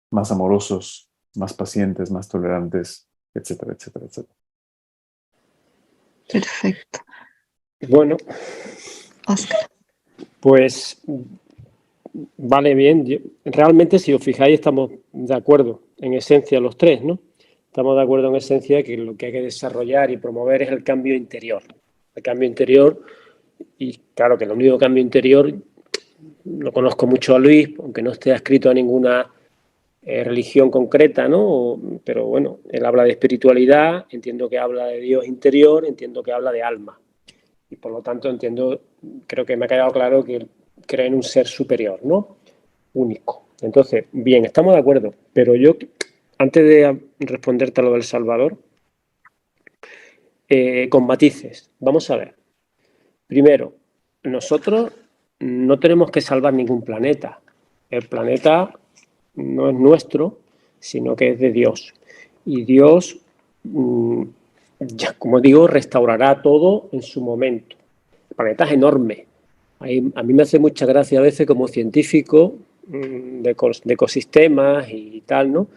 más amorosos, más pacientes, más tolerantes, etcétera, etcétera, etcétera. Perfecto. Bueno, Oscar. pues vale, bien. Realmente, si os fijáis, estamos de acuerdo en esencia los tres, ¿no? Estamos de acuerdo en esencia que lo que hay que desarrollar y promover es el cambio interior. El cambio interior, y claro que el único cambio interior, lo conozco mucho a Luis, aunque no esté adscrito a ninguna religión concreta, ¿no? Pero bueno, él habla de espiritualidad, entiendo que habla de Dios interior, entiendo que habla de alma. Y por lo tanto creo que me ha quedado claro que él cree en un ser superior, ¿no? Único. Entonces, bien, estamos de acuerdo, pero yo, antes de responderte a lo del Salvador, con matices, vamos a ver. Primero, nosotros no tenemos que salvar ningún planeta. El planeta no es nuestro, sino que es de Dios. Y Dios, ya, como digo, restaurará todo en su momento. El planeta es enorme. A mí me hace mucha gracia a veces como científico de ecosistemas y tal, ¿no?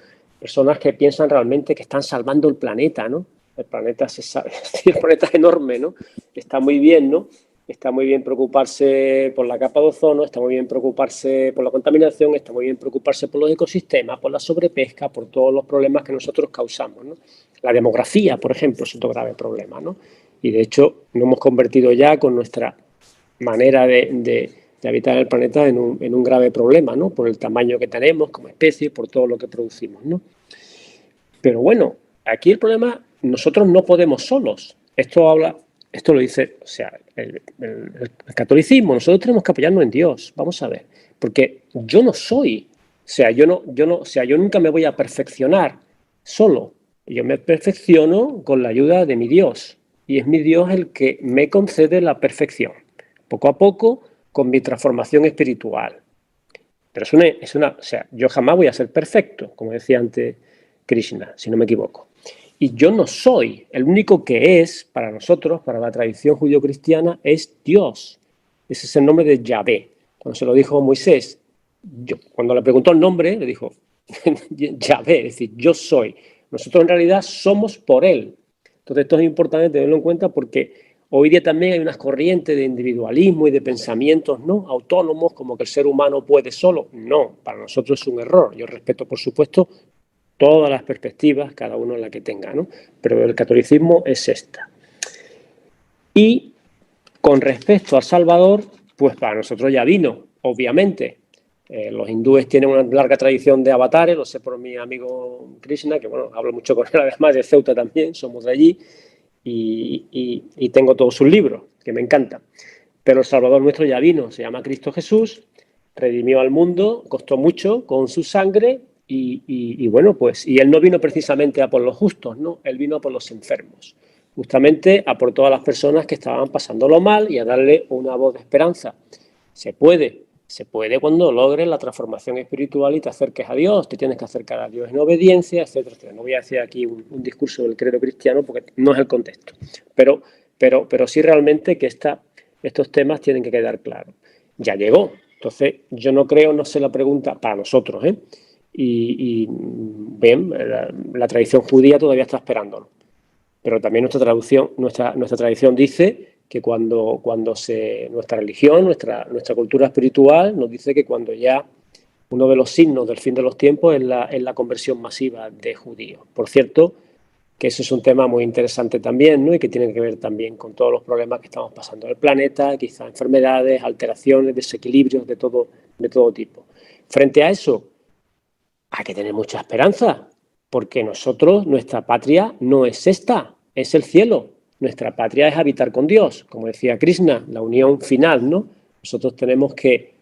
Personas que piensan realmente que están salvando el planeta, ¿no? El planeta el planeta es enorme, ¿no? Está muy bien, ¿no? Está muy bien preocuparse por la capa de ozono, está muy bien preocuparse por la contaminación, está muy bien preocuparse por los ecosistemas, por la sobrepesca, por todos los problemas que nosotros causamos, ¿no? La demografía, por ejemplo, es otro grave problema, ¿no? Y de hecho, nos hemos convertido ya con nuestra manera de habitar el planeta en un grave problema, ¿no? Por el tamaño que tenemos como especie, por todo lo que producimos, ¿no? Pero bueno, aquí el problema, nosotros no podemos solos. Esto lo dice, o sea, el catolicismo, nosotros tenemos que apoyarnos en Dios, vamos a ver, porque yo no soy, yo nunca me voy a perfeccionar solo, yo me perfecciono con la ayuda de mi Dios, y es mi Dios el que me concede la perfección, poco a poco, con mi transformación espiritual. Pero o sea, yo jamás voy a ser perfecto, como decía antes Krishna, si no me equivoco. Y yo no soy, el único que es, para nosotros, para la tradición judío-cristiana, es Dios. Ese es el nombre de Yahvé. Cuando se lo dijo Moisés, cuando le preguntó el nombre, le dijo Yahvé, es decir, yo soy. Nosotros en realidad somos por él. Entonces esto es importante tenerlo en cuenta porque hoy día también hay unas corrientes de individualismo y de pensamientos no autónomos, como que el ser humano puede solo. No, para nosotros es un error. Yo respeto, por supuesto, todas las perspectivas, cada uno la que tenga, ¿no? Pero el catolicismo es esta. Y con respecto a Salvador, pues para nosotros ya vino, obviamente. Los hindúes tienen una larga tradición de avatares, lo sé por mi amigo Krishna, que bueno, hablo mucho con él, además de Ceuta también, somos de allí, y tengo todos sus libros, que me encantan. Pero el Salvador nuestro ya vino, se llama Cristo Jesús, redimió al mundo, costó mucho con su sangre, y bueno, pues, y él no vino precisamente a por los justos, ¿no? Él vino a por los enfermos, justamente a por todas las personas que estaban pasándolo mal y a darle una voz de esperanza. Se puede cuando logres la transformación espiritual y te acerques a Dios, te tienes que acercar a Dios en obediencia, etcétera, etcétera. No voy a hacer aquí un discurso del credo cristiano porque no es el contexto, pero sí realmente que estos temas tienen que quedar claros. Ya llegó, entonces yo no creo, no sé la pregunta, para nosotros, y bien, la tradición judía todavía está esperándolo. Pero también nuestra tradición dice que nuestra religión, nuestra cultura espiritual nos dice que cuando ya uno de los signos del fin de los tiempos es la conversión masiva de judíos. Por cierto, que eso es un tema muy interesante también, ¿no? Y que tiene que ver también con todos los problemas que estamos pasando en el planeta, quizás enfermedades, alteraciones, desequilibrios de todo tipo. Frente a eso, hay que tener mucha esperanza, porque nuestra patria no es esta, es el cielo. Nuestra patria es habitar con Dios, como decía Krishna, la unión final, ¿no? Nosotros tenemos que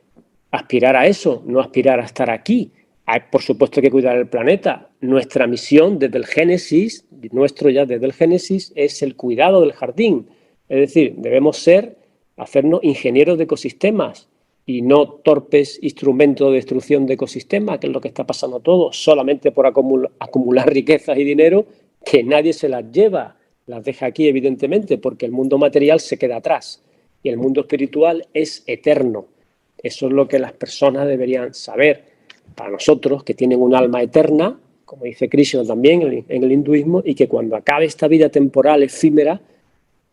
aspirar a eso, no aspirar a estar aquí. Hay, por supuesto, que cuidar el planeta. Nuestra misión desde el Génesis, desde el Génesis, es el cuidado del jardín. Es decir, debemos hacernos ingenieros de ecosistemas y no torpes instrumentos de destrucción de ecosistemas, que es lo que está pasando todo, solamente por acumular riquezas y dinero, que nadie se las lleva, las deja aquí, evidentemente, porque el mundo material se queda atrás y el mundo espiritual es eterno. Eso es lo que las personas deberían saber. Para nosotros, que tienen un alma eterna, como dice Krishna también en el hinduismo, y que cuando acabe esta vida temporal efímera,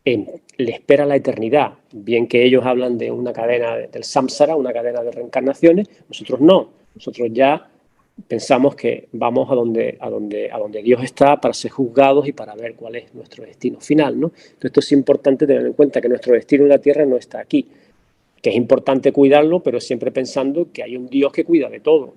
le espera la eternidad. Bien que ellos hablan de una cadena del samsara, una cadena de reencarnaciones, nosotros no. Nosotros ya pensamos que vamos a donde Dios está para ser juzgados y para ver cuál es nuestro destino final, ¿no? Entonces, esto es importante tener en cuenta, que nuestro destino en la tierra no está aquí, que es importante cuidarlo, pero siempre pensando que hay un Dios que cuida de todo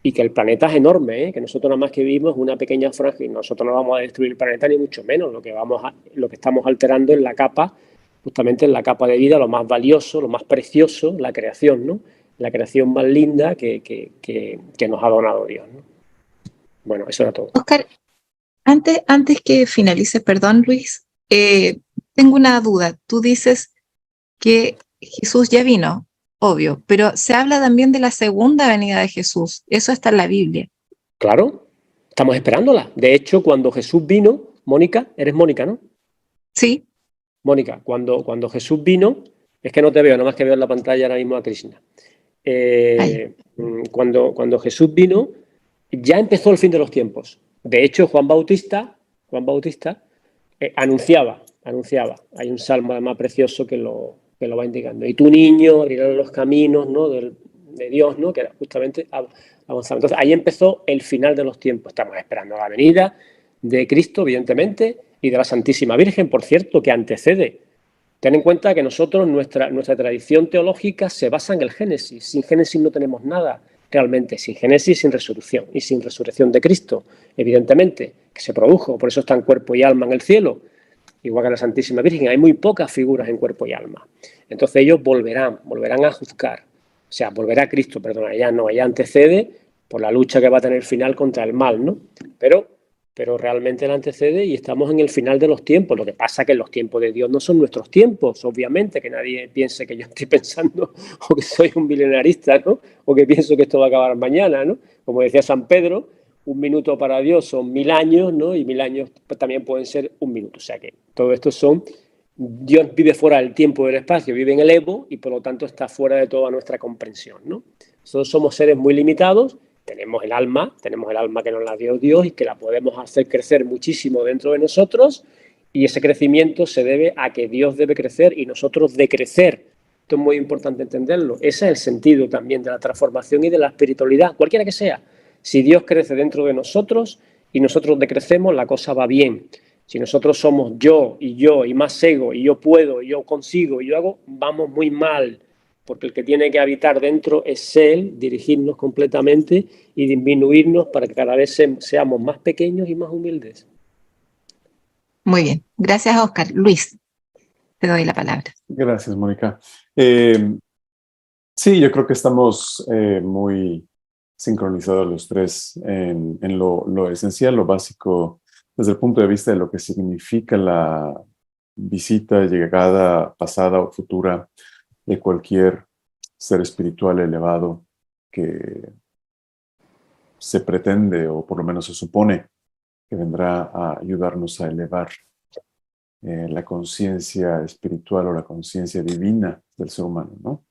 y que el planeta es enorme, ¿eh? Que nosotros nada más que vivimos una pequeña franja y nosotros no vamos a destruir el planeta ni mucho menos. Lo que estamos alterando es la capa, justamente en la capa de vida, lo más valioso, lo más precioso, la creación, ¿no? La creación más linda que nos ha donado Dios, ¿no? Bueno, eso era todo. Óscar, antes que finalices, perdón, Luis, tengo una duda. Tú dices que Jesús ya vino, obvio, pero se habla también de la segunda venida de Jesús. Eso está en la Biblia. Claro, estamos esperándola. De hecho, cuando Jesús vino, Mónica, eres Mónica, ¿no? Sí. Mónica, cuando Jesús vino, es que no te veo, nada más que veo en la pantalla ahora mismo a Krishna. Cuando Jesús vino, ya empezó el fin de los tiempos. De hecho, Juan Bautista anunciaba. Hay un salmo además precioso que lo va indicando. Y tu niño abrirá los caminos, ¿no? de Dios, ¿no? Que era justamente avanzar. Entonces, ahí empezó el final de los tiempos. Estamos esperando la venida de Cristo, evidentemente, y de la Santísima Virgen, por cierto, que antecede. Ten en cuenta que nosotros, nuestra tradición teológica se basa en el Génesis. Sin Génesis no tenemos nada realmente. Sin Génesis, sin resurrección. Y sin resurrección de Cristo, evidentemente, que se produjo. Por eso están cuerpo y alma en el cielo. Igual que la Santísima Virgen. Hay muy pocas figuras en cuerpo y alma. Entonces ellos volverán a juzgar. O sea, volverá Cristo, perdona, ella antecede por la lucha que va a tener final contra el mal, ¿no? Pero realmente él antecede y estamos en el final de los tiempos. Lo que pasa es que los tiempos de Dios no son nuestros tiempos, obviamente, que nadie piense que yo estoy pensando o que soy un milenarista, ¿no? O que pienso que esto va a acabar mañana, ¿no? Como decía San Pedro, 1 minuto para Dios son 1000 años, ¿no? Y 1000 años también pueden ser 1 minuto. O sea que todo esto Dios vive fuera del tiempo y del espacio, vive en el ego y por lo tanto está fuera de toda nuestra comprensión, ¿no? Nosotros somos seres muy limitados. Tenemos el alma que nos la dio Dios y que la podemos hacer crecer muchísimo dentro de nosotros, y ese crecimiento se debe a que Dios debe crecer y nosotros decrecer. Esto es muy importante entenderlo. Ese es el sentido también de la transformación y de la espiritualidad, cualquiera que sea. Si Dios crece dentro de nosotros y nosotros decrecemos, la cosa va bien. Si nosotros somos yo y más ego y yo puedo y yo consigo y yo hago, vamos muy mal. Porque el que tiene que habitar dentro es Él, dirigirnos completamente y disminuirnos para que cada vez seamos más pequeños y más humildes. Muy bien. Gracias, Óscar. Luis, te doy la palabra. Gracias, Mónica. Sí, yo creo que estamos muy sincronizados los tres en lo esencial, lo básico, desde el punto de vista de lo que significa la visita, llegada, pasada o futura de cualquier ser espiritual elevado que se pretende, o por lo menos se supone, que vendrá a ayudarnos a elevar la conciencia espiritual o la conciencia divina del ser humano, ¿no?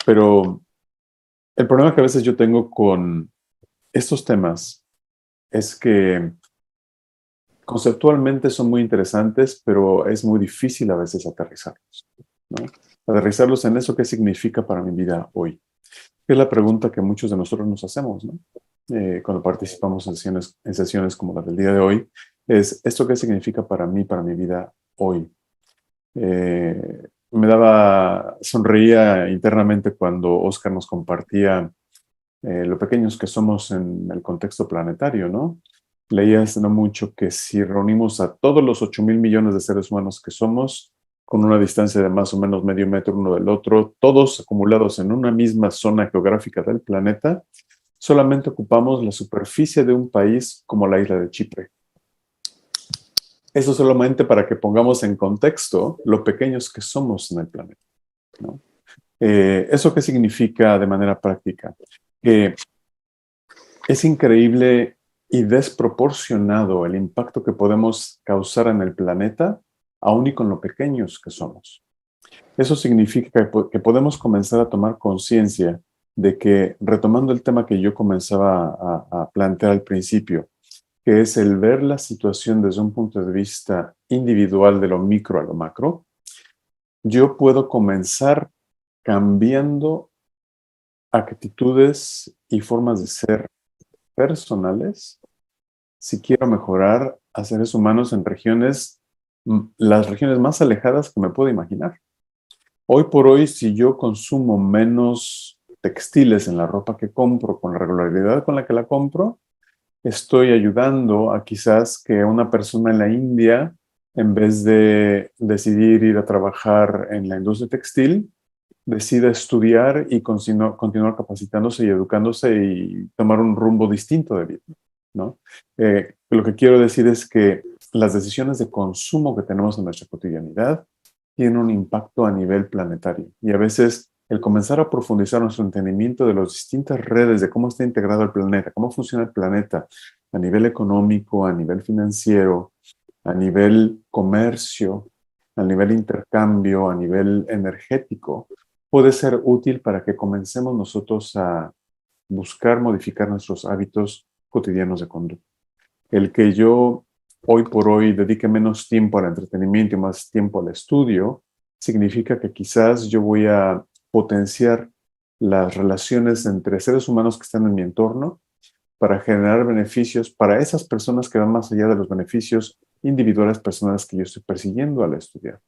Pero el problema que a veces yo tengo con estos temas es que conceptualmente son muy interesantes, pero es muy difícil a veces aterrizarlos, ¿no? Aterrizarlos en eso que significa para mi vida hoy. Es la pregunta que muchos de nosotros nos hacemos, ¿no? Cuando participamos en sesiones como la del día de hoy, es ¿esto qué significa para mí, para mi vida hoy? Sonreía internamente cuando Oscar nos compartía lo pequeños que somos en el contexto planetario, ¿no? Leía hace no mucho que si reunimos a todos los 8,000 millones de seres humanos que somos, con una distancia de más o menos medio metro uno del otro, todos acumulados en una misma zona geográfica del planeta, solamente ocupamos la superficie de un país como la isla de Chipre. Eso solamente para que pongamos en contexto lo pequeños que somos en el planeta, ¿no? ¿Eso qué significa de manera práctica? Que es increíble y desproporcionado el impacto que podemos causar en el planeta, aún y con lo pequeños que somos. Eso significa que podemos comenzar a tomar conciencia de que, retomando el tema que yo comenzaba a plantear al principio, que es el ver la situación desde un punto de vista individual de lo micro a lo macro, yo puedo comenzar cambiando actitudes y formas de ser personales si quiero mejorar a seres humanos en las regiones más alejadas que me puedo imaginar. Hoy por hoy, si yo consumo menos textiles en la ropa que compro con la regularidad con la que la compro, estoy ayudando a quizás que una persona en la India, en vez de decidir ir a trabajar en la industria textil, decida estudiar y continuar capacitándose y educándose y tomar un rumbo distinto de vida, ¿no? Lo que quiero decir es que las decisiones de consumo que tenemos en nuestra cotidianidad tienen un impacto a nivel planetario. Y a veces el comenzar a profundizar nuestro entendimiento de las distintas redes, de cómo está integrado el planeta, cómo funciona el planeta a nivel económico, a nivel financiero, a nivel comercio, a nivel intercambio, a nivel energético, puede ser útil para que comencemos nosotros a buscar modificar nuestros hábitos cotidianos de conducta. El que yo hoy por hoy dedique menos tiempo al entretenimiento y más tiempo al estudio, significa que quizás yo voy a potenciar las relaciones entre seres humanos que están en mi entorno para generar beneficios para esas personas que van más allá de los beneficios individuales personales que yo estoy persiguiendo al estudiar.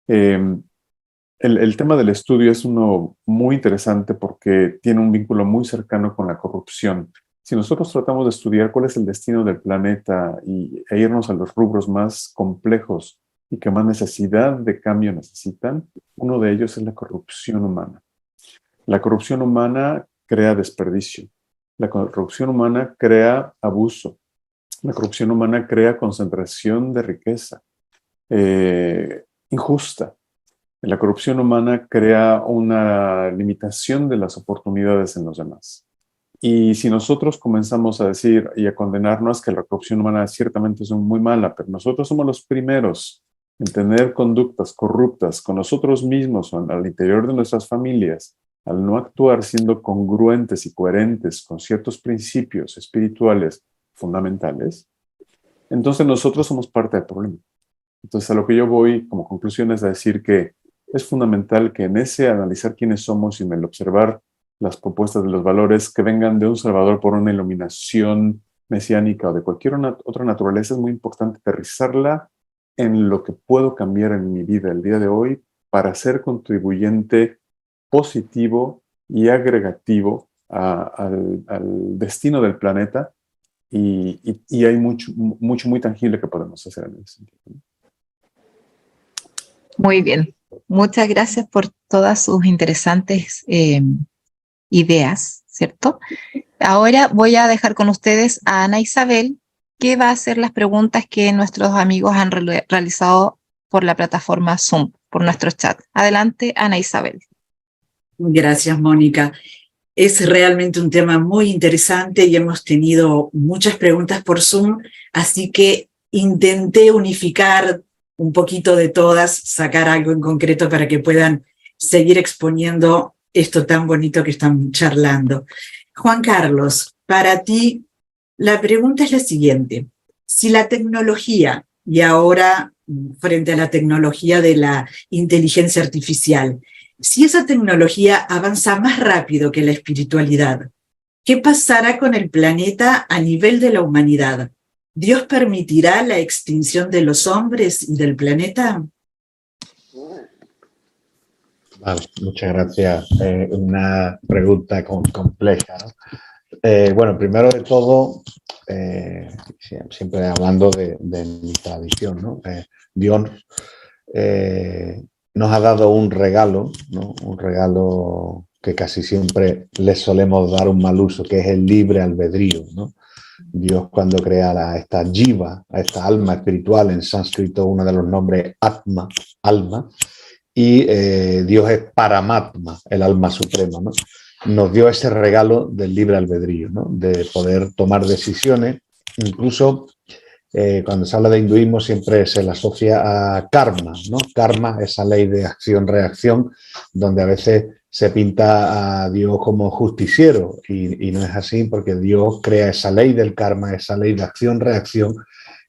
El tema del estudio es uno muy interesante porque tiene un vínculo muy cercano con la corrupción. Si nosotros tratamos de estudiar cuál es el destino del planeta e irnos a los rubros más complejos y que más necesidad de cambio necesitan, uno de ellos es la corrupción humana. La corrupción humana crea desperdicio. La corrupción humana crea abuso. La corrupción humana crea concentración de riqueza injusta. La corrupción humana crea una limitación de las oportunidades en los demás. Y si nosotros comenzamos a decir y a condenarnos que la corrupción humana ciertamente es muy mala, pero nosotros somos los primeros en tener conductas corruptas con nosotros mismos o al interior de nuestras familias, al no actuar siendo congruentes y coherentes con ciertos principios espirituales fundamentales, entonces nosotros somos parte del problema. Entonces a lo que yo voy como conclusión es a decir que es fundamental que en ese analizar quiénes somos y en el observar las propuestas de los valores que vengan de un Salvador por una iluminación mesiánica o de cualquier otra naturaleza, es muy importante aterrizarla en lo que puedo cambiar en mi vida el día de hoy para ser contribuyente positivo y agregativo al destino del planeta y hay mucho muy tangible que podemos hacer en ese sentido. Muy bien. Muchas gracias por todas sus interesantes ideas, ¿cierto? Ahora voy a dejar con ustedes a Ana Isabel, que va a hacer las preguntas que nuestros amigos han realizado por la plataforma Zoom, por nuestro chat. Adelante, Ana Isabel. Gracias, Mónica. Es realmente un tema muy interesante y hemos tenido muchas preguntas por Zoom, así que intenté unificar un poquito de todas, sacar algo en concreto para que puedan seguir exponiendo esto tan bonito que están charlando. Juan Carlos, para ti, la pregunta es la siguiente. Si la tecnología, y ahora frente a la tecnología de la inteligencia artificial, si esa tecnología avanza más rápido que la espiritualidad, ¿qué pasará con el planeta a nivel de la humanidad? ¿Dios permitirá la extinción de los hombres y del planeta? Vale, muchas gracias. Una pregunta compleja, ¿no? Bueno, primero de todo, siempre hablando de mi tradición, ¿no? Dios nos ha dado un regalo, ¿no? Un regalo que casi siempre le solemos dar un mal uso, que es el libre albedrío, ¿no? Dios, cuando crea a esta jiva, a esta alma espiritual, en sánscrito uno de los nombres Atma, alma, y Dios es Paramatma, el alma suprema, ¿no? Nos dio ese regalo del libre albedrío, ¿no? De poder tomar decisiones. Incluso cuando se habla de hinduismo siempre se le asocia a karma, ¿no? Karma, esa ley de acción-reacción, donde a veces se pinta a Dios como justiciero y no es así, porque Dios crea esa ley del karma, esa ley de acción-reacción,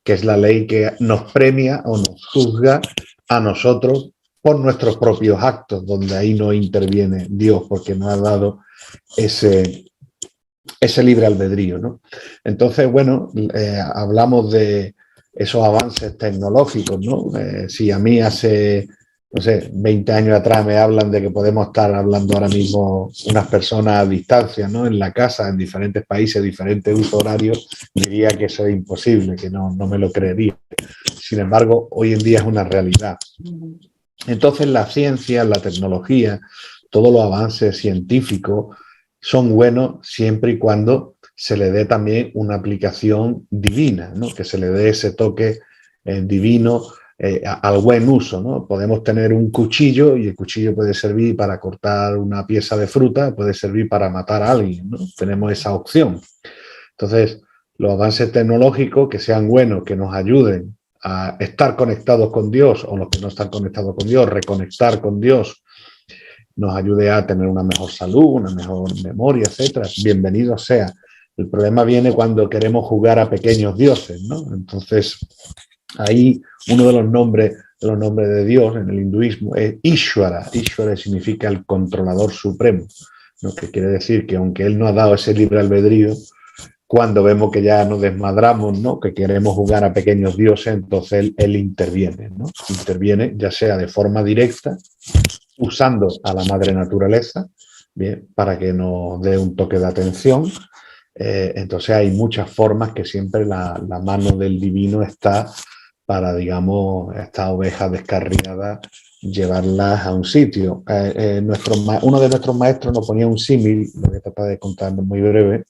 que es la ley que nos premia o nos juzga a nosotros por nuestros propios actos, donde ahí no interviene Dios, porque nos ha dado ese libre albedrío, ¿no? Entonces, bueno, hablamos de esos avances tecnológicos, ¿no? Si a mí hace, no sé, 20 años atrás me hablan de que podemos estar hablando ahora mismo unas personas a distancia, ¿no? En la casa, en diferentes países, diferentes usos horarios, diría que eso es imposible, que no me lo creería. Sin embargo, hoy en día es una realidad. Entonces, la ciencia, la tecnología, todos los avances científicos son buenos siempre y cuando se le dé también una aplicación divina, ¿no? Que se le dé ese toque divino al buen uso, ¿no? Podemos tener un cuchillo y el cuchillo puede servir para cortar una pieza de fruta, puede servir para matar a alguien, ¿no? Tenemos esa opción. Entonces, los avances tecnológicos que sean buenos, que nos ayuden a estar conectados con Dios, o los que no están conectados con Dios, reconectar con Dios, nos ayude a tener una mejor salud, una mejor memoria, etcétera. Bienvenido sea. El problema viene cuando queremos jugar a pequeños dioses, ¿no? Entonces, ahí uno de los nombres de Dios en el hinduismo es Ishvara. Ishvara significa el controlador supremo, ¿no? Que quiere decir que aunque él no ha dado ese libre albedrío, cuando vemos que ya nos desmadramos, ¿no? Que queremos jugar a pequeños dioses, entonces él interviene, ¿no? Interviene ya sea de forma directa, usando a la madre naturaleza, bien, para que nos dé un toque de atención. Entonces hay muchas formas que siempre la mano del divino está para, digamos, estas ovejas descarriadas, llevarlas a un sitio. Uno de nuestros maestros nos ponía un símil, lo voy a tratar de contar muy breve.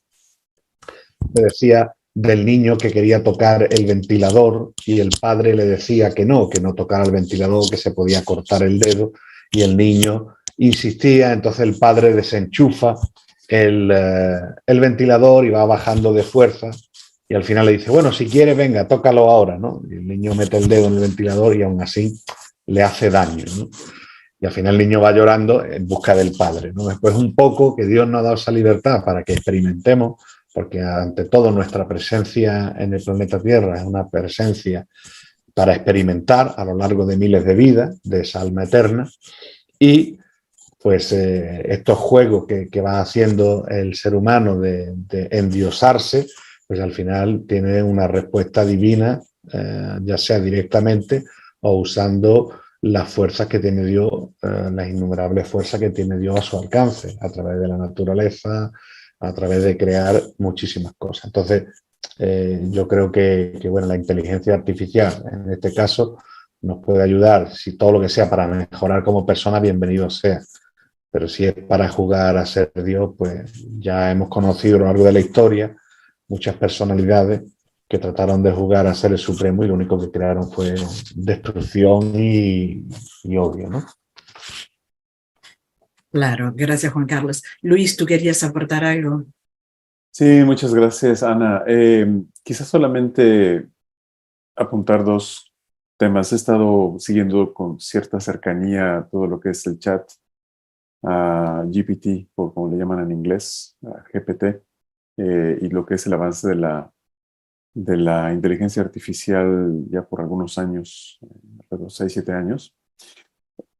Me decía del niño que quería tocar el ventilador y el padre le decía que no tocara el ventilador, que se podía cortar el dedo, y el niño insistía. Entonces el padre desenchufa el ventilador y va bajando de fuerza y al final le dice, bueno, si quieres, venga, tócalo ahora, ¿no? Y el niño mete el dedo en el ventilador y aún así le hace daño, ¿no? Y al final el niño va llorando en busca del padre, ¿no? Después un poco que Dios nos ha dado esa libertad para que experimentemos, porque ante todo nuestra presencia en el planeta Tierra es una presencia para experimentar a lo largo de miles de vidas, de esa alma eterna, y pues estos juegos que va haciendo el ser humano de endiosarse, pues al final tiene una respuesta divina, ya sea directamente o usando las fuerzas que tiene Dios, las innumerables fuerzas que tiene Dios a su alcance, a través de la naturaleza, a través de crear muchísimas cosas. Entonces, yo creo que bueno, la inteligencia artificial, en este caso, nos puede ayudar. Si todo lo que sea para mejorar como persona, bienvenido sea. Pero si es para jugar a ser Dios, pues ya hemos conocido a lo largo de la historia muchas personalidades que trataron de jugar a ser el supremo y lo único que crearon fue destrucción y odio, ¿no? Claro, gracias Juan Carlos. Luis, ¿tú querías aportar algo? Sí, muchas gracias, Ana. Quizás solamente apuntar dos temas. He estado siguiendo con cierta cercanía todo lo que es el chat a GPT, o como le llaman en inglés, a GPT, y lo que es el avance de la inteligencia artificial ya por algunos años, 6, 7 años.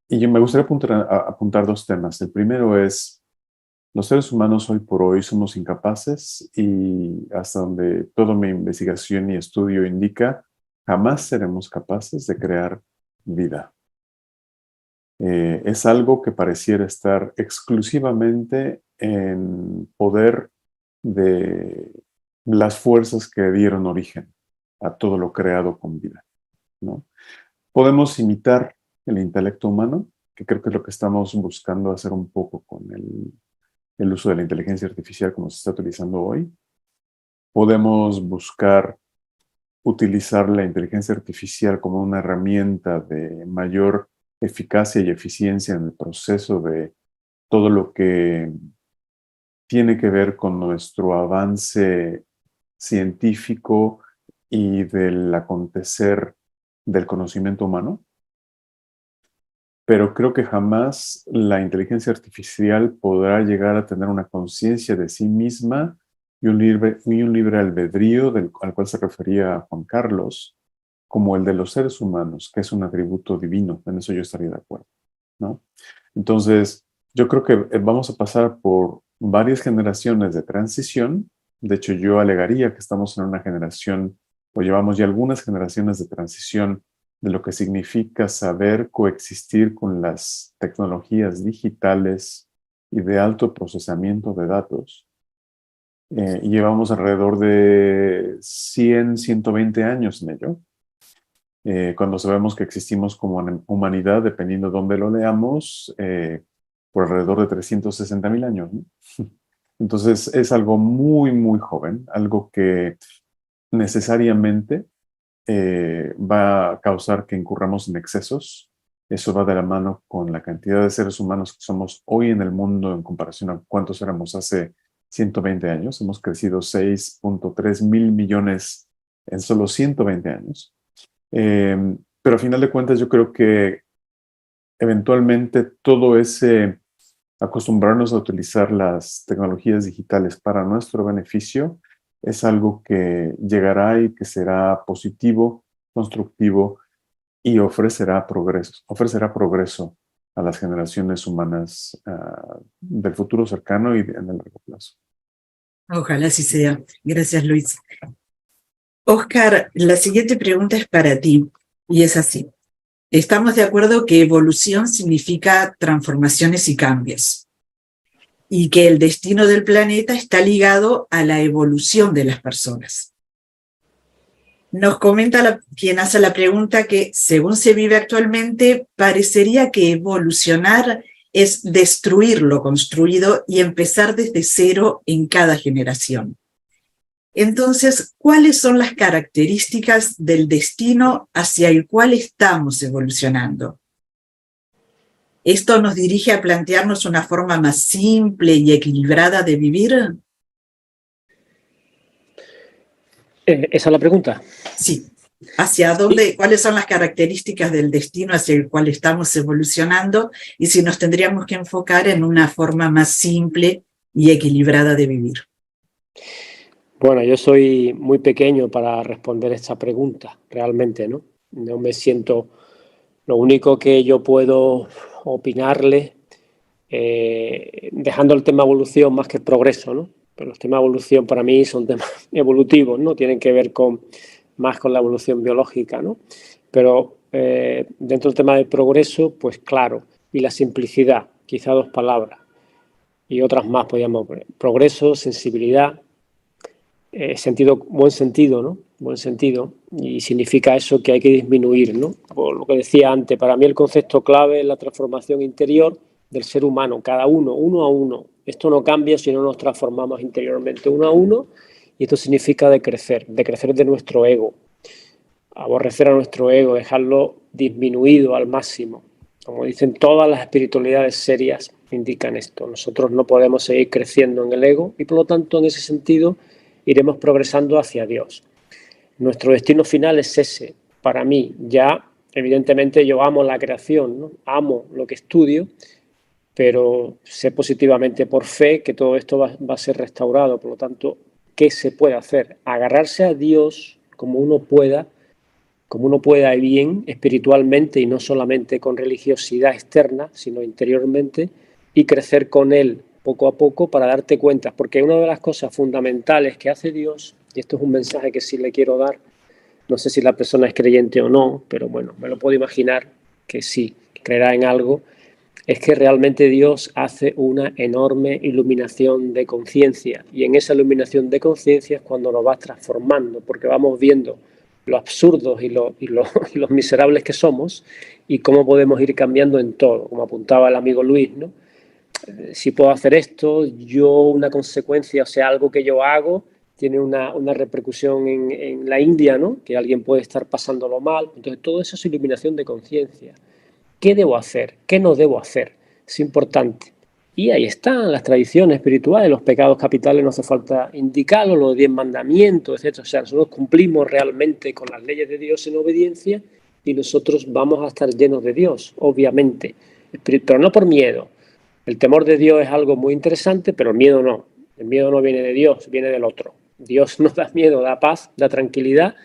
Y yo me gustaría apuntar dos temas. El primero es Los seres humanos hoy por hoy somos incapaces y hasta donde toda mi investigación y estudio indica, jamás seremos capaces de crear vida. Es algo que pareciera estar exclusivamente en poder de las fuerzas que dieron origen a todo lo creado con vida, ¿no? Podemos imitar el intelecto humano, que creo que es lo que estamos buscando hacer un poco con el uso de la inteligencia artificial como se está utilizando hoy. Podemos buscar utilizar la inteligencia artificial como una herramienta de mayor eficacia y eficiencia en el proceso de todo lo que tiene que ver con nuestro avance científico y del acontecer del conocimiento humano. Pero creo que jamás la inteligencia artificial podrá llegar a tener una conciencia de sí misma y un libre albedrío al cual se refería Juan Carlos, como el de los seres humanos, que es un atributo divino. En eso yo estaría de acuerdo, ¿no? Entonces, yo creo que vamos a pasar por varias generaciones de transición. De hecho, yo alegaría que estamos en una generación, o llevamos ya algunas generaciones de transición de lo que significa saber coexistir con las tecnologías digitales y de alto procesamiento de datos. Y llevamos alrededor de 100, 120 años en ello. Cuando sabemos que existimos como humanidad, dependiendo de dónde lo leamos, por alrededor de 360,000 años, ¿no? Entonces es algo muy, muy joven, algo que necesariamente va a causar que incurramos en excesos. Eso va de la mano con la cantidad de seres humanos que somos hoy en el mundo en comparación a cuántos éramos hace 120 años. Hemos crecido 6.3 mil millones en solo 120 años. Pero a final de cuentas yo creo que eventualmente todo ese acostumbrarnos a utilizar las tecnologías digitales para nuestro beneficio es algo que llegará y que será positivo, constructivo y ofrecerá progreso a las generaciones humanas del futuro cercano y en el largo plazo. Ojalá así sea. Gracias, Luis. Oscar, la siguiente pregunta es para ti y es así. Estamos de acuerdo que evolución significa transformaciones y cambios, y que el destino del planeta está ligado a la evolución de las personas. Nos comenta quien hace la pregunta que, según se vive actualmente, parecería que evolucionar es destruir lo construido y empezar desde cero en cada generación. Entonces, ¿cuáles son las características del destino hacia el cual estamos evolucionando? ¿Esto nos dirige a plantearnos una forma más simple y equilibrada de vivir? ¿Esa es la pregunta? Sí. ¿Hacia dónde? ¿Cuáles son las características del destino hacia el cual estamos evolucionando? Y si nos tendríamos que enfocar en una forma más simple y equilibrada de vivir. Bueno, yo soy muy pequeño para responder esta pregunta, realmente, ¿no? No me siento... Lo único que yo puedo opinarle, dejando el tema evolución más que el progreso, ¿no? Pero los temas de evolución para mí son temas evolutivos, ¿no? Tienen que ver más con la evolución biológica, ¿no? Pero dentro del tema del progreso, pues claro, y la simplicidad, quizá 2 palabras, y otras más podríamos poner. Progreso, sensibilidad, buen sentido, ¿no? Buen sentido, y significa eso que hay que disminuir, ¿no? Por lo que decía antes, para mí el concepto clave es la transformación interior del ser humano, cada uno a uno. Esto no cambia si no nos transformamos interiormente uno a uno, y esto significa decrecer de nuestro ego, aborrecer a nuestro ego, dejarlo disminuido al máximo. Como dicen todas las espiritualidades serias, indican esto. Nosotros no podemos seguir creciendo en el ego y por lo tanto en ese sentido iremos progresando hacia Dios. Nuestro destino final es ese. Para mí, ya evidentemente yo amo la creación, ¿no? Amo lo que estudio, pero sé positivamente por fe que todo esto va a ser restaurado. Por lo tanto, ¿qué se puede hacer? Agarrarse a Dios como uno pueda bien espiritualmente y no solamente con religiosidad externa, sino interiormente, y crecer con Él poco a poco para darte cuenta, porque una de las cosas fundamentales que hace Dios, y esto es un mensaje que sí le quiero dar, no sé si la persona es creyente o no, pero bueno, me lo puedo imaginar que sí, que creerá en algo, es que realmente Dios hace una enorme iluminación de conciencia, y en esa iluminación de conciencia es cuando nos va transformando, porque vamos viendo lo absurdos y los miserables que somos y cómo podemos ir cambiando en todo, como apuntaba el amigo Luis, ¿no? Si puedo hacer esto, una consecuencia, o sea, algo que yo hago, tiene una repercusión en la India, ¿no? Que alguien puede estar pasándolo mal. Entonces, todo eso es iluminación de conciencia. ¿Qué debo hacer? ¿Qué no debo hacer? Es importante. Y ahí están las tradiciones espirituales, los pecados capitales, no hace falta indicarlo, los 10 mandamientos, etc. O sea, nosotros cumplimos realmente con las leyes de Dios en obediencia y nosotros vamos a estar llenos de Dios, obviamente, pero no por miedo. El temor de Dios es algo muy interesante, pero el miedo no. El miedo no viene de Dios, viene del otro. Dios nos da miedo, da paz, da tranquilidad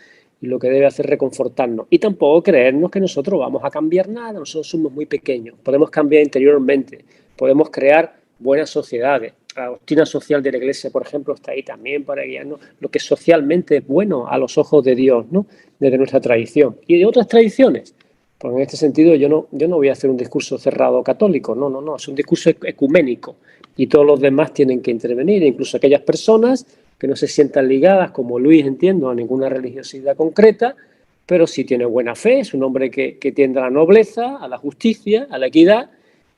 y lo que debe hacer es reconfortarnos. Y tampoco creernos que nosotros vamos a cambiar nada, nosotros somos muy pequeños, podemos cambiar interiormente, podemos crear buenas sociedades. La doctrina social de la Iglesia, por ejemplo, está ahí también para guiarnos lo que socialmente es bueno a los ojos de Dios, ¿no? Desde nuestra tradición y de otras tradiciones. Pues en este sentido yo no voy a hacer un discurso cerrado católico, no, es un discurso ecuménico y todos los demás tienen que intervenir, incluso aquellas personas que no se sientan ligadas, como Luis, entiendo, a ninguna religiosidad concreta, pero sí tiene buena fe, es un hombre que tiende a la nobleza, a la justicia, a la equidad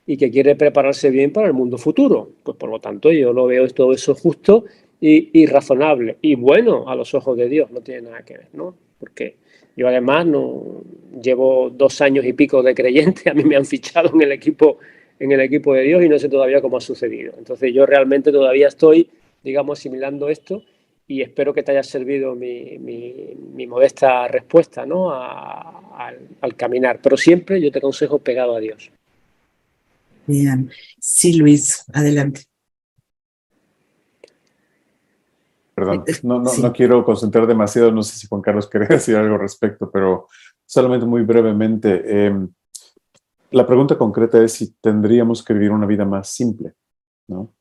y que quiere prepararse bien para el mundo futuro. Pues por lo tanto yo lo veo todo eso justo y razonable y bueno a los ojos de Dios, no tiene nada que ver, ¿no? Porque yo además no llevo 2 años y pico de creyente, a mí me han fichado en el equipo de Dios y no sé todavía cómo ha sucedido. Entonces yo realmente todavía estoy, digamos, asimilando esto y espero que te haya servido mi modesta respuesta, ¿no? al caminar. Pero siempre yo te aconsejo pegado a Dios. Bien. Sí, Luis, adelante. Perdón, Sí. no quiero concentrar demasiado, no sé si Juan Carlos quería decir algo al respecto, pero solamente muy brevemente. La pregunta concreta es si tendríamos que vivir una vida más simple, ¿no?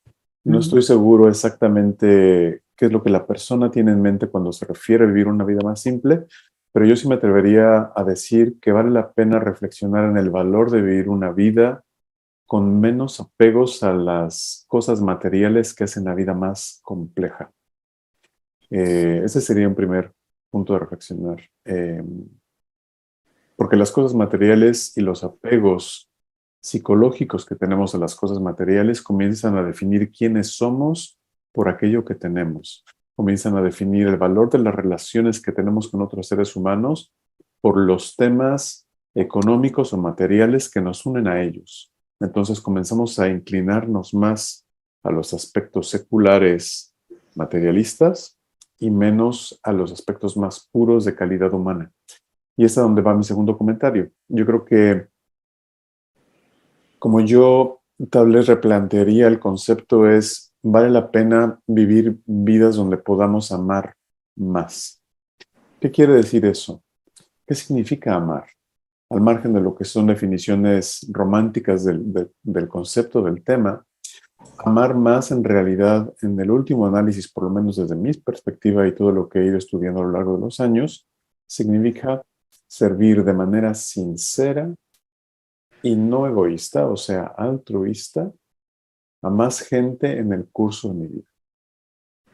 No estoy seguro exactamente qué es lo que la persona tiene en mente cuando se refiere a vivir una vida más simple, pero yo sí me atrevería a decir que vale la pena reflexionar en el valor de vivir una vida con menos apegos a las cosas materiales que hacen la vida más compleja. Ese sería un primer punto de reflexionar. Porque las cosas materiales y los apegos psicológicos que tenemos a las cosas materiales comienzan a definir quiénes somos por aquello que tenemos. Comienzan a definir el valor de las relaciones que tenemos con otros seres humanos por los temas económicos o materiales que nos unen a ellos. Entonces comenzamos a inclinarnos más a los aspectos seculares materialistas y menos a los aspectos más puros de calidad humana. Y es a donde va mi segundo comentario. Yo creo que, como yo tal vez replantearía el concepto, es, vale la pena vivir vidas donde podamos amar más. ¿Qué quiere decir eso? ¿Qué significa amar? Al margen de lo que son definiciones románticas del concepto del tema, amar más en realidad, en el último análisis, por lo menos desde mi perspectiva y todo lo que he ido estudiando a lo largo de los años, significa servir de manera sincera y no egoísta, o sea, altruista, a más gente en el curso de mi vida.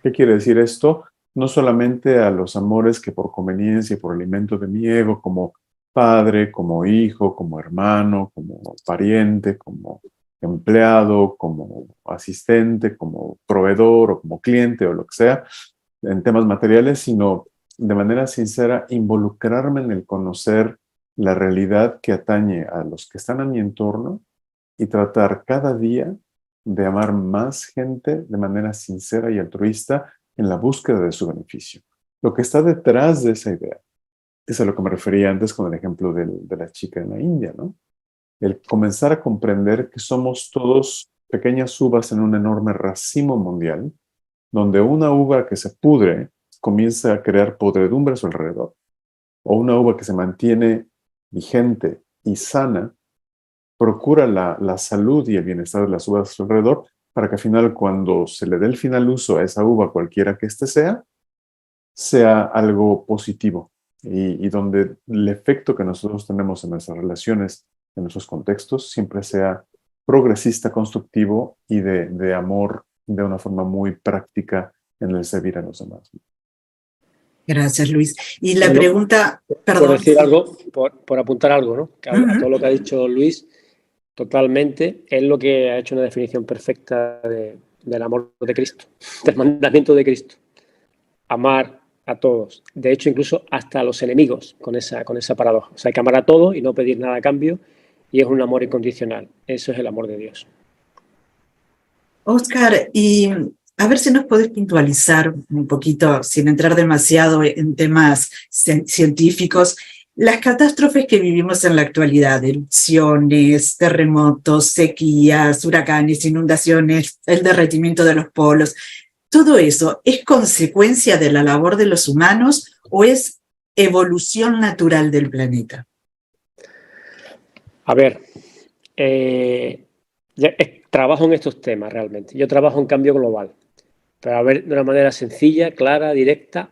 ¿Qué quiere decir esto? No solamente a los amores que por conveniencia y por alimento de mi ego, como padre, como hijo, como hermano, como pariente, como empleado, como asistente, como proveedor o como cliente o lo que sea, en temas materiales, sino de manera sincera involucrarme en el conocer la realidad que atañe a los que están a mi entorno y tratar cada día de amar más gente de manera sincera y altruista en la búsqueda de su beneficio. Lo que está detrás de esa idea es a lo que me refería antes con el ejemplo de la chica en la India, ¿no? El comenzar a comprender que somos todos pequeñas uvas en un enorme racimo mundial, donde una uva que se pudre comienza a crear podredumbre a su alrededor, o una uva que se mantiene vigente y sana procura la salud y el bienestar de las uvas a su alrededor, para que al final, cuando se le dé el final uso a esa uva, cualquiera que éste sea algo positivo y donde el efecto que nosotros tenemos en nuestras relaciones, en nuestros contextos, siempre sea progresista, constructivo y de amor de una forma muy práctica en el servir a los demás. Gracias, Luis. Y la Bueno, pregunta, por perdón. decir algo, por apuntar algo, ¿no? Que a todo lo que ha dicho Luis, totalmente, es lo que ha hecho una definición perfecta del amor de Cristo, del mandamiento de Cristo. Amar a todos. De hecho, incluso hasta a los enemigos, con esa paradoja. O sea, hay que amar a todos y no pedir nada a cambio, y es un amor incondicional. Eso es el amor de Dios. Oscar, y a ver si nos podés puntualizar un poquito, sin entrar demasiado en temas científicos, las catástrofes que vivimos en la actualidad, erupciones, terremotos, sequías, huracanes, inundaciones, el derretimiento de los polos, ¿todo eso es consecuencia de la labor de los humanos o es evolución natural del planeta? A ver, trabajo en estos temas realmente. Yo trabajo en cambio global. Pero a ver, de una manera sencilla, clara, directa.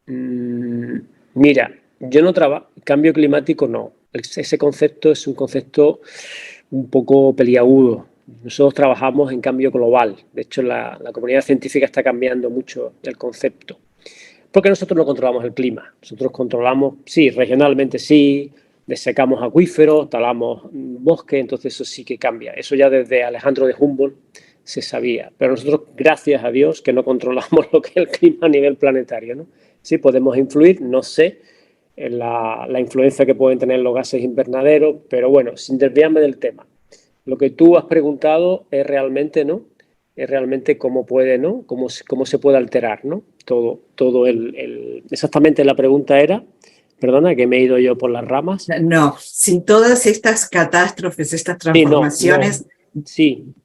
Mira, yo no trabajo, cambio climático no. Ese concepto es un concepto un poco peliagudo. Nosotros trabajamos en cambio global. De hecho, la comunidad científica está cambiando mucho el concepto. Porque nosotros no controlamos el clima. Nosotros controlamos, sí, regionalmente sí, desecamos acuíferos, talamos bosques, entonces eso sí que cambia. Eso ya desde Alejandro de Humboldt se sabía. Pero nosotros, gracias a Dios, que no controlamos lo que es el clima a nivel planetario, ¿no? Sí, podemos influir, no sé, en la influencia que pueden tener los gases invernaderos, pero bueno, sin desviarme del tema. Lo que tú has preguntado es realmente, ¿no? Es realmente cómo puede, ¿no? Cómo se puede alterar, ¿no? Todo exactamente la pregunta era, perdona, que me he ido yo por las ramas. No, si todas estas catástrofes, estas transformaciones...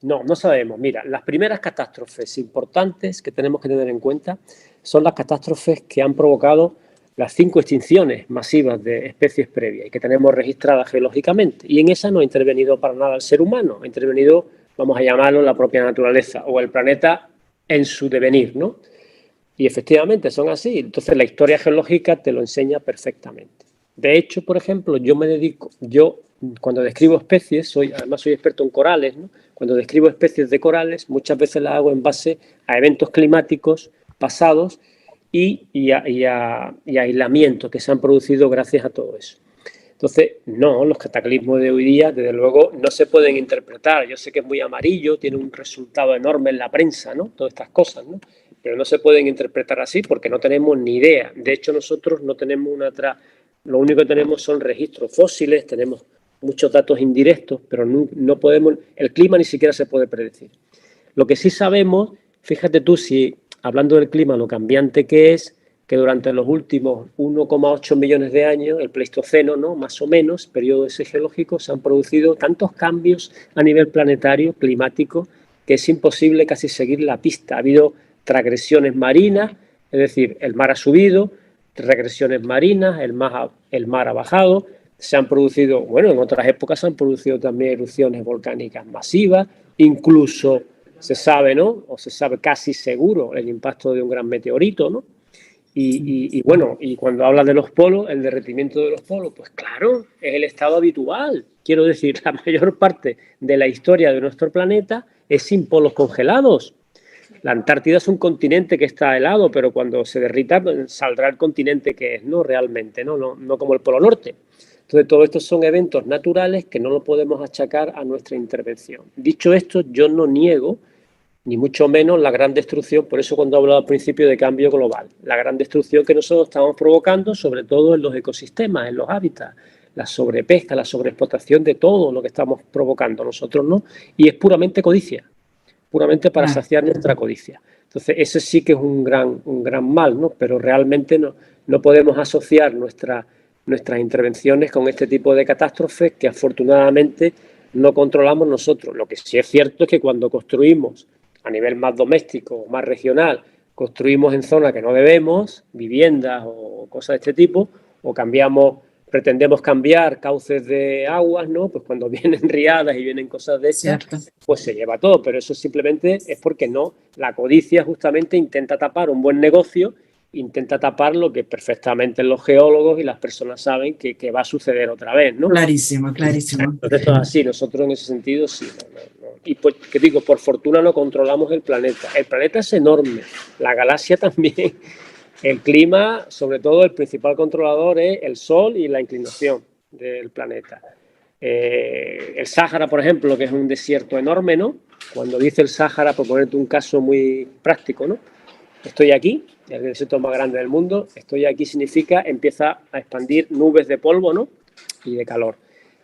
No sabemos. Mira, las primeras catástrofes importantes que tenemos que tener en cuenta son las catástrofes que han provocado las 5 extinciones masivas de especies previas y que tenemos registradas geológicamente. Y en esa no ha intervenido para nada el ser humano, ha intervenido, vamos a llamarlo, la propia naturaleza o el planeta en su devenir, ¿no? Y efectivamente son así. Entonces la historia geológica te lo enseña perfectamente. De hecho, por ejemplo, yo cuando describo especies, además soy experto en corales, ¿no? Cuando describo especies de corales, muchas veces las hago en base a eventos climáticos pasados y aislamientos que se han producido gracias a todo eso. Entonces, no, los cataclismos de hoy día, desde luego, no se pueden interpretar. Yo sé que es muy amarillo, tiene un resultado enorme en la prensa, ¿no? Todas estas cosas, ¿no? Pero no se pueden interpretar así porque no tenemos ni idea. De hecho, nosotros no tenemos lo único que tenemos son registros fósiles, tenemos muchos datos indirectos, pero no podemos, el clima ni siquiera se puede predecir. Lo que sí sabemos, fíjate tú, si hablando del clima, lo cambiante que es, que durante los últimos 1,8 millones de años, el Pleistoceno, ¿no? Más o menos, periodo ese geológico, se han producido tantos cambios a nivel planetario, climático, que es imposible casi seguir la pista. Ha habido transgresiones marinas, es decir, el mar ha subido, regresiones marinas, el mar ha bajado, se han producido, bueno, en otras épocas se han producido también erupciones volcánicas masivas, incluso se sabe, ¿no? O se sabe casi seguro el impacto de un gran meteorito, ¿no? Y bueno, y cuando hablas de los polos, el derretimiento de los polos, pues claro, es el estado habitual. Quiero decir, la mayor parte de la historia de nuestro planeta es sin polos congelados. La Antártida es un continente que está helado, pero cuando se derrita saldrá el continente que es, ¿no? Realmente, no como el Polo Norte. Entonces, todo esto son eventos naturales que no lo podemos achacar a nuestra intervención. Dicho esto, yo no niego, ni mucho menos, la gran destrucción, por eso cuando hablo al principio de cambio global, la gran destrucción que nosotros estamos provocando, sobre todo en los ecosistemas, en los hábitats, la sobrepesca, la sobreexplotación de todo lo que estamos provocando nosotros, ¿no? Y es puramente codicia, puramente para saciar nuestra codicia. Entonces, ese sí que es un gran mal, ¿no? Pero realmente no podemos asociar nuestras intervenciones con este tipo de catástrofes que afortunadamente no controlamos nosotros. Lo que sí es cierto es que cuando construimos a nivel más doméstico, más regional, construimos en zonas que no debemos, viviendas o cosas de este tipo, o cambiamos pretendemos cambiar cauces de aguas, ¿no? Pues cuando vienen riadas y vienen cosas de esas, pues se lleva todo, pero eso simplemente es porque no, la codicia justamente intenta tapar un buen negocio, intenta tapar lo que perfectamente los geólogos y las personas saben que va a suceder otra vez, ¿no? Clarísimo, clarísimo. Entonces esto es así, nosotros en ese sentido sí. No. Y pues, que digo, por fortuna no controlamos el planeta. El planeta es enorme, la galaxia también. El clima, sobre todo, el principal controlador es el Sol y la inclinación del planeta. El Sáhara, por ejemplo, que es un desierto enorme, ¿no? Cuando dice el Sáhara, por ponerte un caso muy práctico, ¿no? Estoy aquí, es el desierto más grande del mundo, estoy aquí significa empieza a expandir nubes de polvo, ¿no? Y de calor.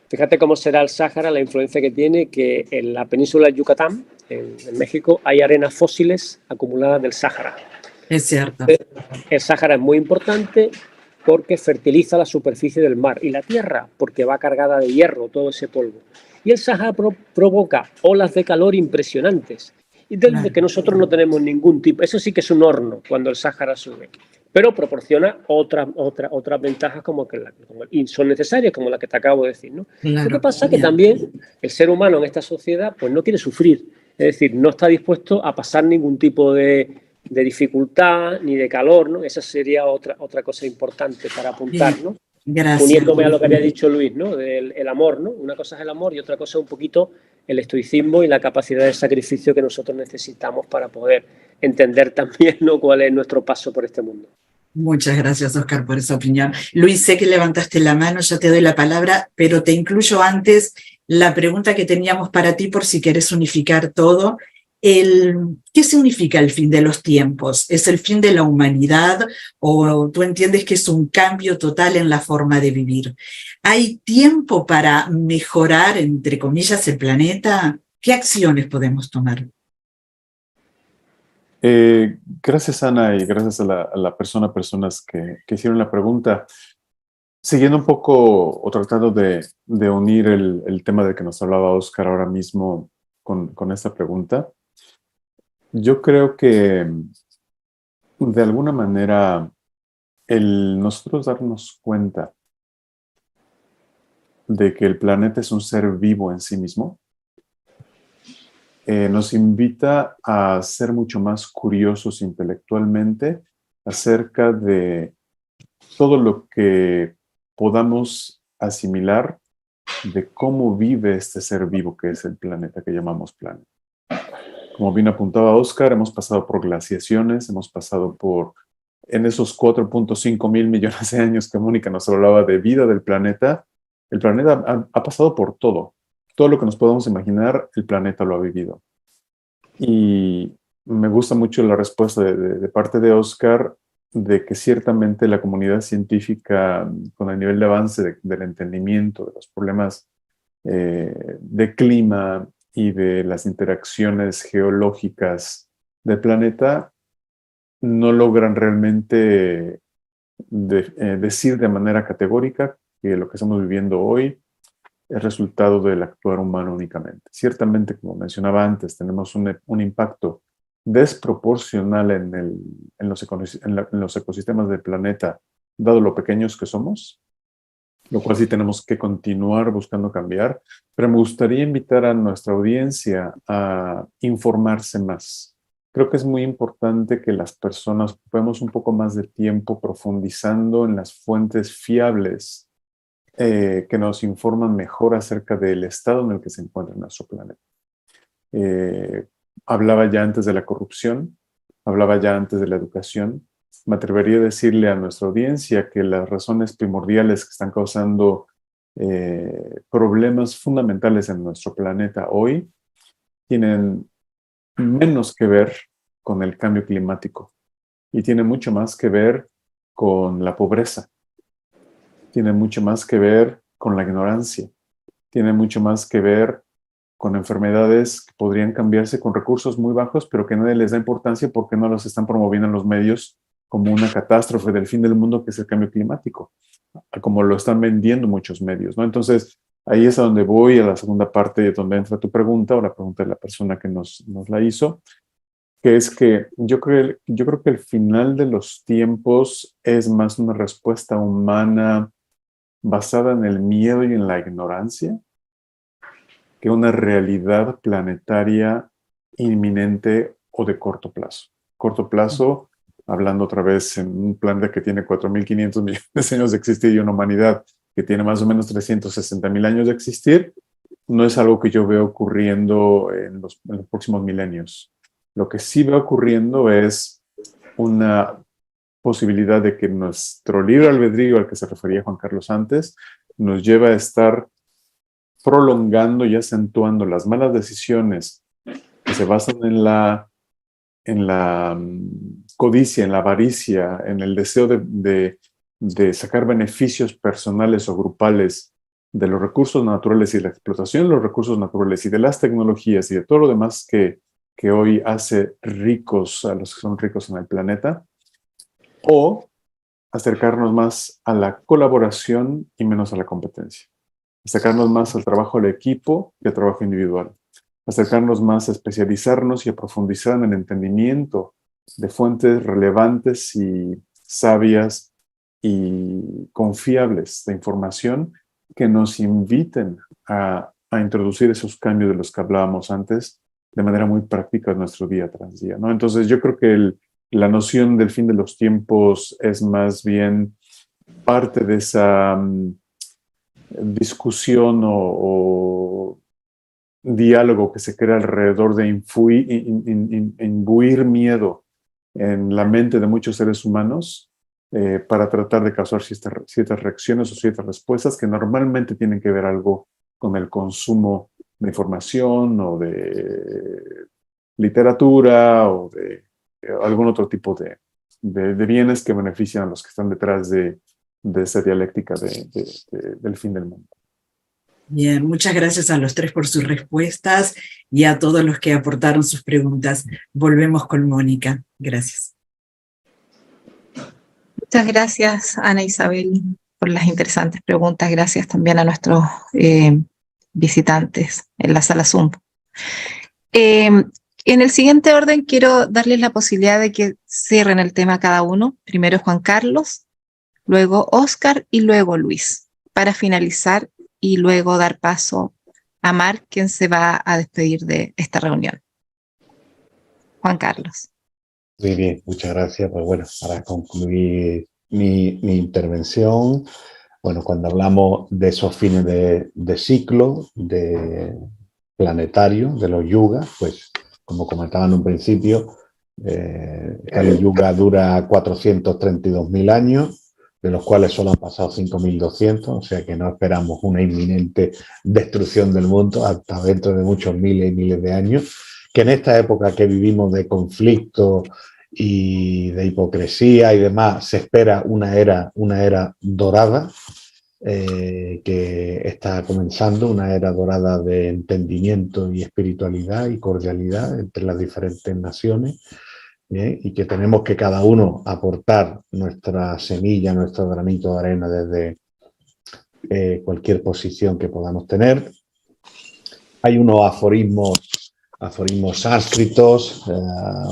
Fíjate cómo será el Sáhara, la influencia que tiene, que en la península de Yucatán, en México, hay arenas fósiles acumuladas del Sáhara. Es cierto. El Sáhara es muy importante porque fertiliza la superficie del mar y la tierra porque va cargada de hierro, todo ese polvo. Y el Sáhara provoca olas de calor impresionantes y desde que nosotros no tenemos ningún tipo, eso sí que es un horno cuando el Sáhara sube, pero proporciona otras ventajas y son necesarias como la que te acabo de decir, ¿no? Claro, lo que pasa es que también el ser humano en esta sociedad pues no quiere sufrir, es decir, no está dispuesto a pasar ningún tipo de dificultad ni de calor, ¿no? Esa sería otra cosa importante para apuntar, ¿no? Gracias. Uniéndome a lo que había dicho Luis, ¿no? Del el amor, ¿no? Una cosa es el amor y otra cosa es un poquito el estoicismo y la capacidad de sacrificio que nosotros necesitamos para poder entender también, ¿no?, cuál es nuestro paso por este mundo. Muchas gracias, Oscar, por esa opinión. Luis, sé que levantaste la mano, ya te doy la palabra, pero te incluyo antes la pregunta que teníamos para ti por si querés unificar todo. ¿Qué significa el fin de los tiempos? ¿Es el fin de la humanidad o tú entiendes que es un cambio total en la forma de vivir? ¿Hay tiempo para mejorar, entre comillas, el planeta? ¿Qué acciones podemos tomar? Gracias, Ana, y gracias a personas que hicieron la pregunta. Siguiendo un poco o tratando de unir el tema del que nos hablaba Oscar ahora mismo con esta pregunta, yo creo que de alguna manera el nosotros darnos cuenta de que el planeta es un ser vivo en sí mismo, nos invita a ser mucho más curiosos intelectualmente acerca de todo lo que podamos asimilar de cómo vive este ser vivo que es el planeta que llamamos planeta. Como bien apuntaba Oscar, hemos pasado por glaciaciones, hemos pasado por, en esos 4.5 mil millones de años que Mónica nos hablaba de vida del planeta, el planeta ha pasado por todo. Todo lo que nos podamos imaginar, el planeta lo ha vivido. Y me gusta mucho la respuesta de parte de Oscar de que ciertamente la comunidad científica, con el nivel de avance del entendimiento de los problemas de clima y de las interacciones geológicas del planeta, no logran realmente decir de manera categórica que lo que estamos viviendo hoy es resultado del actuar humano únicamente. Ciertamente, como mencionaba antes, tenemos un impacto desproporcional en los ecosistemas del planeta, dado lo pequeños que somos, lo cual sí tenemos que continuar buscando cambiar, pero me gustaría invitar a nuestra audiencia a informarse más. Creo que es muy importante que las personas ocupemos un poco más de tiempo profundizando en las fuentes fiables que nos informan mejor acerca del estado en el que se encuentra nuestro planeta. Hablaba ya antes de la corrupción, hablaba ya antes de la educación. Me atrevería a decirle a nuestra audiencia que las razones primordiales que están causando problemas fundamentales en nuestro planeta hoy tienen menos que ver con el cambio climático y tienen mucho más que ver con la pobreza, tiene mucho más que ver con la ignorancia, tiene mucho más que ver con enfermedades que podrían cambiarse con recursos muy bajos, pero que nadie les da importancia porque no los están promoviendo en los medios como una catástrofe del fin del mundo, que es el cambio climático, como lo están vendiendo muchos medios, ¿no? Entonces, ahí es a donde voy, a la segunda parte donde entra tu pregunta, o la pregunta de la persona que nos la hizo, que es que yo creo que el final de los tiempos es más una respuesta humana basada en el miedo y en la ignorancia que una realidad planetaria inminente o de corto plazo. Corto plazo, hablando otra vez en un planeta que tiene 4.500 millones de años de existir y una humanidad que tiene más o menos 360.000 años de existir, no es algo que yo veo ocurriendo en los próximos milenios. Lo que sí veo ocurriendo es una posibilidad de que nuestro libre albedrío, al que se refería Juan Carlos antes, nos lleva a estar prolongando y acentuando las malas decisiones que se basan en la codicia, en la avaricia, en el deseo de sacar beneficios personales o grupales de los recursos naturales y la explotación de los recursos naturales y de las tecnologías y de todo lo demás que hoy hace ricos a los que son ricos en el planeta, o acercarnos más a la colaboración y menos a la competencia. Acercarnos más al trabajo de equipo y al trabajo individual. Acercarnos más a especializarnos y a profundizar en el entendimiento de fuentes relevantes y sabias y confiables de información que nos inviten a introducir esos cambios de los que hablábamos antes de manera muy práctica en nuestro día tras día, ¿no? Entonces yo creo que la noción del fin de los tiempos es más bien parte de esa discusión o diálogo que se crea alrededor de imbuir miedo en la mente de muchos seres humanos para tratar de causar ciertas reacciones o ciertas respuestas que normalmente tienen que ver algo con el consumo de información o de literatura o de algún otro tipo de bienes que benefician a los que están detrás de esa dialéctica del fin del mundo. Bien, muchas gracias a los tres por sus respuestas y a todos los que aportaron sus preguntas. Volvemos con Mónica. Gracias. Muchas gracias, Ana Isabel, por las interesantes preguntas. Gracias también a nuestros visitantes en la sala Zoom. En el siguiente orden quiero darles la posibilidad de que cierren el tema cada uno. Primero Juan Carlos, luego Óscar y luego Luis, para finalizar y luego dar paso a Marc, quien se va a despedir de esta reunión. Juan Carlos. Muy bien, muchas gracias. Pues bueno, para concluir mi intervención, bueno, cuando hablamos de esos fines de ciclo, de planetario, de los yugas, pues como comentaba en un principio, el yuga dura 432.000 años, de los cuales solo han pasado 5.200, o sea que no esperamos una inminente destrucción del mundo hasta dentro de muchos miles y miles de años, que en esta época que vivimos de conflicto y de hipocresía y demás, se espera una era dorada que está comenzando, una era dorada de entendimiento y espiritualidad y cordialidad entre las diferentes naciones. Bien, y que tenemos que cada uno aportar nuestra semilla, nuestro granito de arena desde cualquier posición que podamos tener. Hay unos aforismos sánscritos,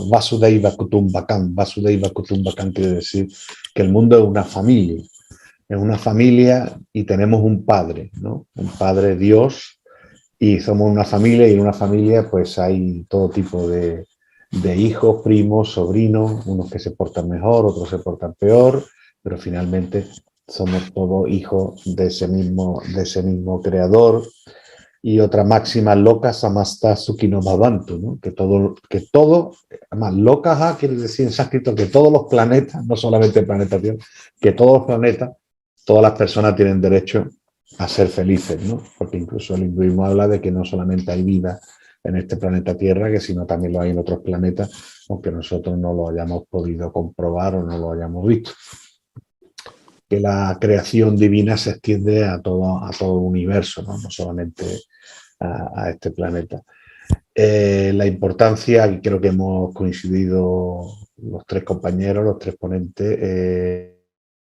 Vasudhaiva Kutumbakam. Vasudhaiva Kutumbakam quiere decir que el mundo es una familia y tenemos un padre, ¿no? Un padre Dios, y somos una familia, y en una familia pues hay todo tipo de hijos, primos, sobrinos, unos que se portan mejor, otros se portan peor, pero finalmente somos todos hijos de ese mismo creador. Y otra máxima, loka samasta sukhino bhavantu, ¿no? Que todo, además, loka quiere decir en sánscrito que todos los planetas, no solamente el planeta Tierra, que todos los planetas, todas las personas tienen derecho a ser felices, ¿no? Porque incluso el hinduismo habla de que no solamente hay vida en este planeta Tierra, que sino también lo hay en otros planetas, aunque nosotros no lo hayamos podido comprobar o no lo hayamos visto. Que la creación divina se extiende a todo el universo, ¿no? No solamente a este planeta. La importancia, y creo que hemos coincidido los tres compañeros, los tres ponentes,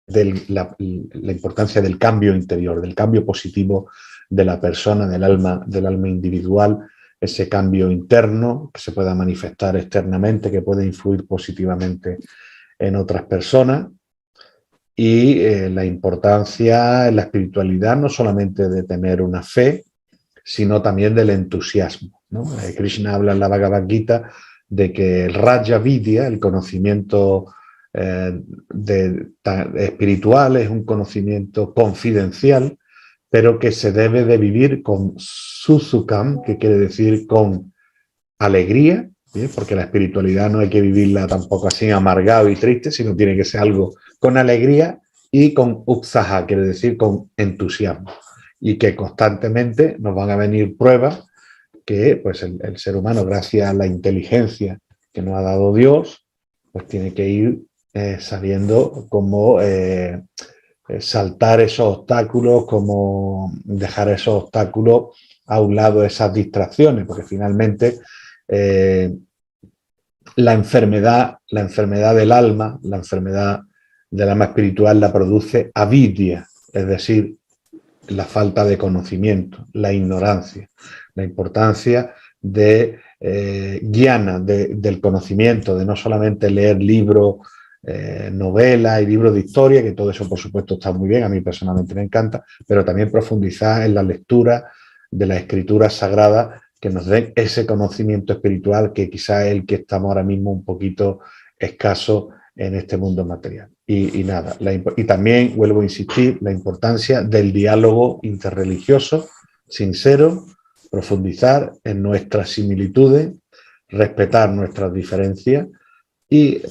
la importancia del cambio interior, del cambio positivo de la persona, del alma individual, ese cambio interno que se pueda manifestar externamente, que puede influir positivamente en otras personas. y la importancia en la espiritualidad no solamente de tener una fe, sino también del entusiasmo, ¿no? Krishna habla en la Bhagavad Gita de que el Raja Vidya, el conocimiento espiritual, es un conocimiento confidencial, pero que se debe de vivir con susukam, que quiere decir con alegría, ¿bien? Porque la espiritualidad no hay que vivirla tampoco así amargado y triste, sino tiene que ser algo con alegría y con utsaha, quiere decir con entusiasmo. Y que constantemente nos van a venir pruebas que pues el ser humano, gracias a la inteligencia que nos ha dado Dios, pues tiene que ir sabiendo cómo saltar esos obstáculos, cómo dejar esos obstáculos a un lado, esas distracciones, porque finalmente la enfermedad del alma, la enfermedad del alma espiritual la produce avidya, es decir, la falta de conocimiento, la ignorancia, la importancia de jnana, del conocimiento, de no solamente leer libros, novelas y libros de historia, que todo eso por supuesto está muy bien, a mí personalmente me encanta, pero también profundizar en la lectura de las escrituras sagradas que nos den ese conocimiento espiritual que quizá es el que estamos ahora mismo un poquito escaso en este mundo material. Y nada, y también vuelvo a insistir, la importancia del diálogo interreligioso, sincero, profundizar en nuestras similitudes, respetar nuestras diferencias, y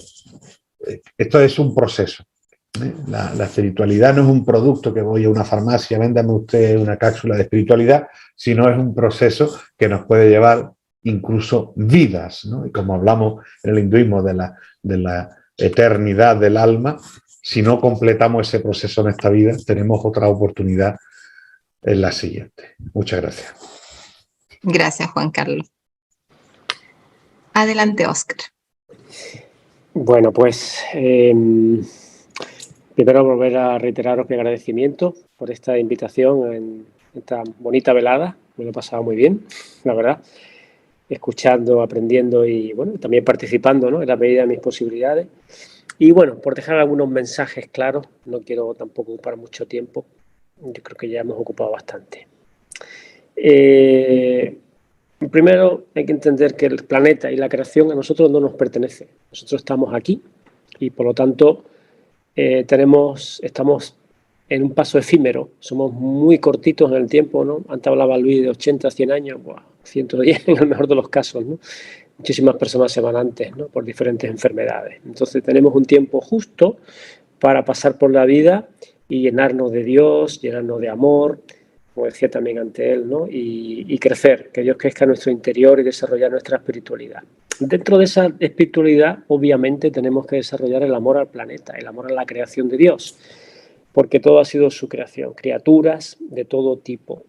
esto es un proceso. La espiritualidad no es un producto que voy a una farmacia, véndame usted una cápsula de espiritualidad, sino es un proceso que nos puede llevar incluso vidas, ¿no? Y como hablamos en el hinduismo de la eternidad del alma, si no completamos ese proceso en esta vida, tenemos otra oportunidad en la siguiente. Muchas gracias. Gracias, Juan Carlos. Adelante, Óscar. Bueno, pues primero volver a reiteraros mi agradecimiento por esta invitación en esta bonita velada. Me lo he pasado muy bien, la verdad, escuchando, aprendiendo y bueno, también participando, ¿no?, en la medida de mis posibilidades. Y bueno, por dejar algunos mensajes claros, no quiero tampoco ocupar mucho tiempo, yo creo que ya hemos ocupado bastante. Primero hay que entender que el planeta y la creación a nosotros no nos pertenece. Nosotros estamos aquí y por lo tanto estamos en un paso efímero, somos muy cortitos en el tiempo, ¿no? Antes hablaba Luis de 80, 100 años, 110 en el mejor de los casos, ¿no? Muchísimas personas se van antes, ¿no?, por diferentes enfermedades. Entonces tenemos un tiempo justo para pasar por la vida y llenarnos de Dios, llenarnos de amor, como decía también ante él, ¿no?, y crecer, que Dios crezca en nuestro interior y desarrollar nuestra espiritualidad. Dentro de esa espiritualidad, obviamente, tenemos que desarrollar el amor al planeta, el amor a la creación de Dios, porque todo ha sido su creación, criaturas de todo tipo,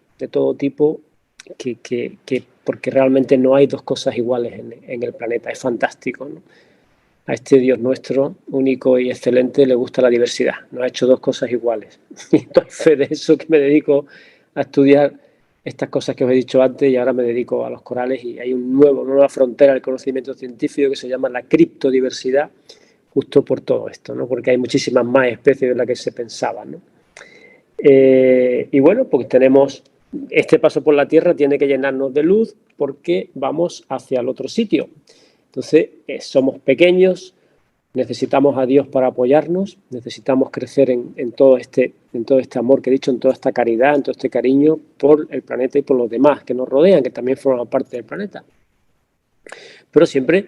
porque realmente no hay dos cosas iguales en el planeta, es fantástico, ¿no? A este Dios nuestro, único y excelente, le gusta la diversidad, nos ha hecho dos cosas iguales. Y entonces de eso que me dedico a estudiar estas cosas que os he dicho antes y ahora me dedico a los corales y hay una nueva frontera del conocimiento científico que se llama la criptodiversidad, justo por todo esto, ¿no?, porque hay muchísimas más especies de las que se pensaba, ¿no? Y bueno, pues tenemos este paso por la Tierra, tiene que llenarnos de luz porque vamos hacia el otro sitio. Entonces, somos pequeños, necesitamos a Dios para apoyarnos, necesitamos crecer en todo este amor que he dicho, en toda esta caridad, en todo este cariño por el planeta y por los demás que nos rodean, que también forman parte del planeta. Pero siempre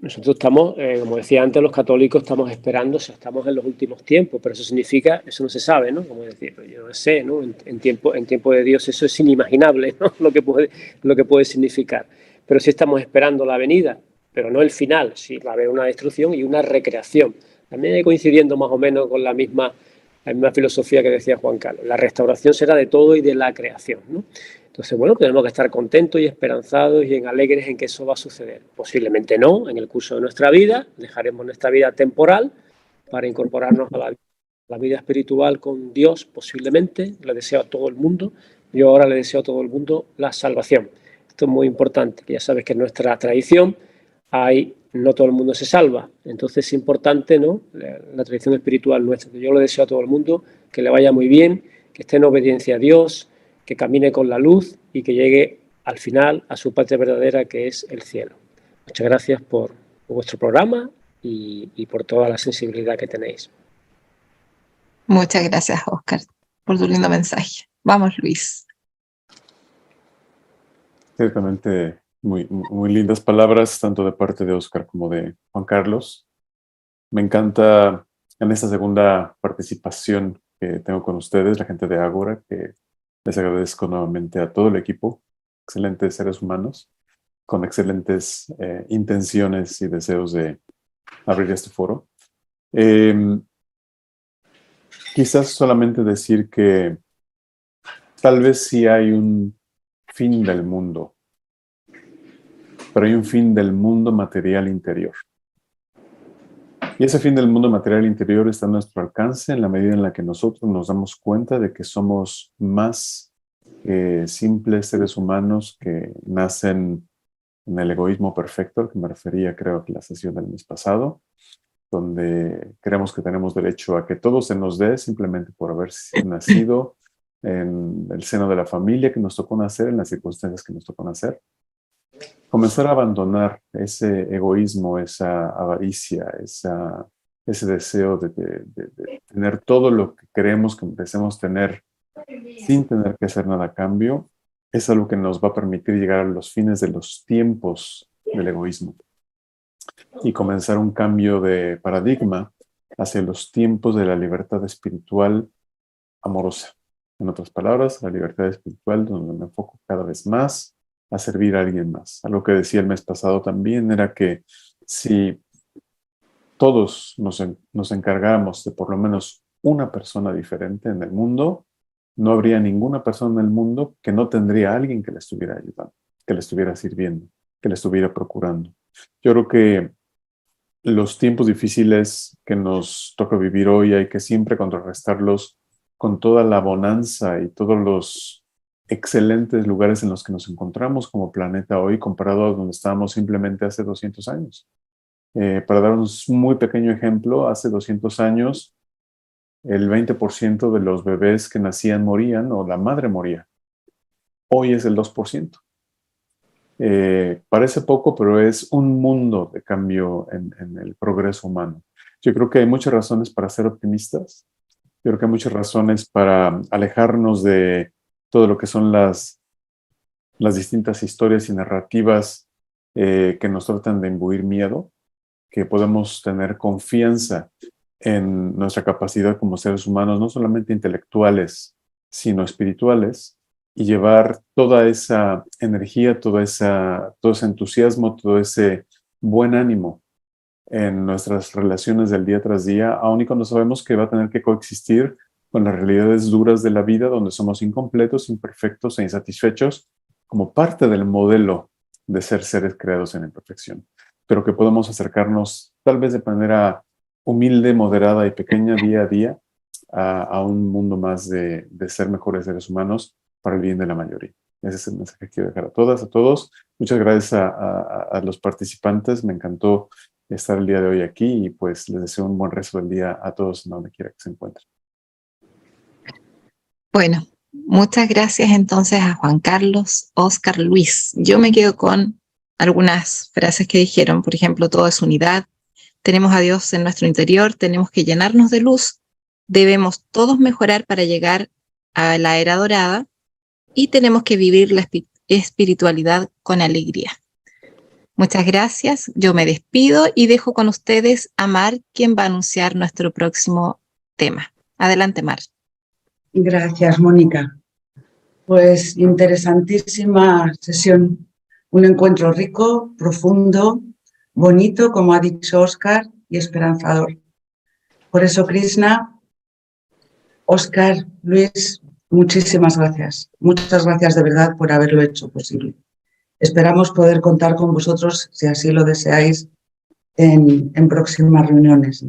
nosotros estamos, como decía antes, los católicos estamos esperando, estamos en los últimos tiempos, pero eso significa, eso no se sabe, ¿no? Como decir, yo no sé, ¿no? En tiempo de Dios eso es inimaginable, ¿no?, lo que puede significar. Pero sí estamos esperando la venida, pero no el final, sí va a haber una destrucción y una recreación. También coincidiendo más o menos con la misma filosofía que decía Juan Carlos. La restauración será de todo y de la creación, ¿no? Entonces, bueno, tenemos que estar contentos y esperanzados y alegres en que eso va a suceder. Posiblemente no, en el curso de nuestra vida, dejaremos nuestra vida temporal para incorporarnos a la vida espiritual con Dios, posiblemente. Le deseo a todo el mundo, yo ahora le deseo a todo el mundo la salvación. Esto es muy importante, que ya sabes que en nuestra tradición hay no todo el mundo se salva. Entonces es importante, ¿no?, la tradición espiritual nuestra. Yo le deseo a todo el mundo que le vaya muy bien, que esté en obediencia a Dios, que camine con la luz y que llegue al final a su patria verdadera, que es el cielo. Muchas gracias por vuestro programa y por toda la sensibilidad que tenéis. Muchas gracias, Óscar, por tu lindo mensaje. Vamos, Luis. Ciertamente muy lindas palabras, tanto de parte de Óscar como de Juan Carlos. Me encanta en esta segunda participación que tengo con ustedes, la gente de Ágora, que les agradezco nuevamente a todo el equipo, excelentes seres humanos, con excelentes intenciones y deseos de abrir este foro. Quizás solamente decir que tal vez sí hay un fin del mundo, pero hay un fin del mundo material interior. Y ese fin del mundo material interior está a nuestro alcance en la medida en la que nosotros nos damos cuenta de que somos más que simples seres humanos que nacen en el egoísmo perfecto, al que me refería creo que la sesión del mes pasado, donde creemos que tenemos derecho a que todo se nos dé simplemente por haber nacido en el seno de la familia que nos tocó nacer, en las circunstancias que nos tocó nacer. Comenzar a abandonar ese egoísmo, esa avaricia, ese deseo de tener todo lo que creemos que merecemos tener sin tener que hacer nada a cambio, es algo que nos va a permitir llegar a los fines de los tiempos del egoísmo y comenzar un cambio de paradigma hacia los tiempos de la libertad espiritual amorosa. En otras palabras, la libertad espiritual donde me enfoco cada vez más a servir a alguien más. Algo que decía el mes pasado también era que si todos nos encargáramos de por lo menos una persona diferente en el mundo, no habría ninguna persona en el mundo que no tendría a alguien que le estuviera ayudando, que le estuviera sirviendo, que le estuviera procurando. Yo creo que los tiempos difíciles que nos toca vivir hoy hay que siempre contrarrestarlos con toda la bonanza y todos los excelentes lugares en los que nos encontramos como planeta hoy comparado a donde estábamos simplemente hace 200 años. Para dar un muy pequeño ejemplo, hace 200 años el 20% de los bebés que nacían morían o la madre moría. Hoy es el 2%. Parece poco, pero es un mundo de cambio en el progreso humano. Yo creo que hay muchas razones para ser optimistas. Yo creo que hay muchas razones para alejarnos de todo lo que son las distintas historias y narrativas que nos tratan de imbuir miedo, que podemos tener confianza en nuestra capacidad como seres humanos, no solamente intelectuales, sino espirituales, y llevar toda esa energía, todo ese entusiasmo, todo ese buen ánimo en nuestras relaciones del día tras día, aun y cuando sabemos que va a tener que coexistir con las realidades duras de la vida, donde somos incompletos, imperfectos e insatisfechos, como parte del modelo de ser seres creados en imperfección, pero que podemos acercarnos tal vez de manera humilde, moderada y pequeña día a día a un mundo más de ser mejores seres humanos para el bien de la mayoría. Ese es el mensaje que quiero dejar a todas, a todos. Muchas gracias a los participantes. Me encantó estar el día de hoy aquí y pues les deseo un buen resto del día a todos en donde quiera que se encuentren. Bueno, muchas gracias entonces a Juan Carlos, Óscar, Luis. Yo me quedo con algunas frases que dijeron. Por ejemplo, todo es unidad. Tenemos a Dios en nuestro interior. Tenemos que llenarnos de luz. Debemos todos mejorar para llegar a la era dorada. Y tenemos que vivir la espiritualidad con alegría. Muchas gracias. Yo me despido y dejo con ustedes a Mar, quien va a anunciar nuestro próximo tema. Adelante, Mar. Gracias, Mónica. Pues interesantísima sesión. Un encuentro rico, profundo, bonito, como ha dicho Óscar, y esperanzador. Por eso, Krishna, Óscar, Luis, muchísimas gracias. Muchas gracias de verdad por haberlo hecho posible. Esperamos poder contar con vosotros, si así lo deseáis, en próximas reuniones.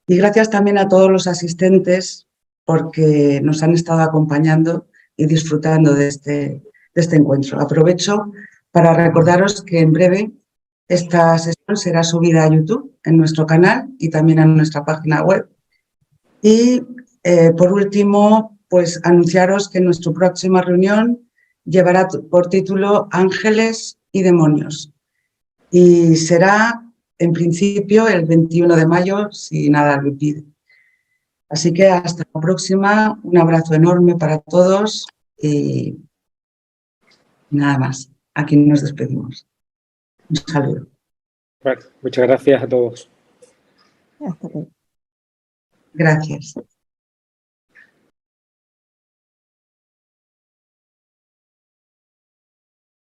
Y gracias también a todos los asistentes porque nos han estado acompañando y disfrutando de este encuentro. Aprovecho para recordaros que en breve Esta sesión será subida a YouTube, en nuestro canal y también en nuestra página web. Y por último, pues anunciaros que nuestra próxima reunión llevará por título Ángeles y Demonios. Y será, en principio, el 21 de mayo, si nada lo impide. Así que hasta la próxima, un abrazo enorme para todos y nada más. Aquí nos despedimos. Un saludo. Bueno, muchas gracias a todos. Hasta luego. Gracias.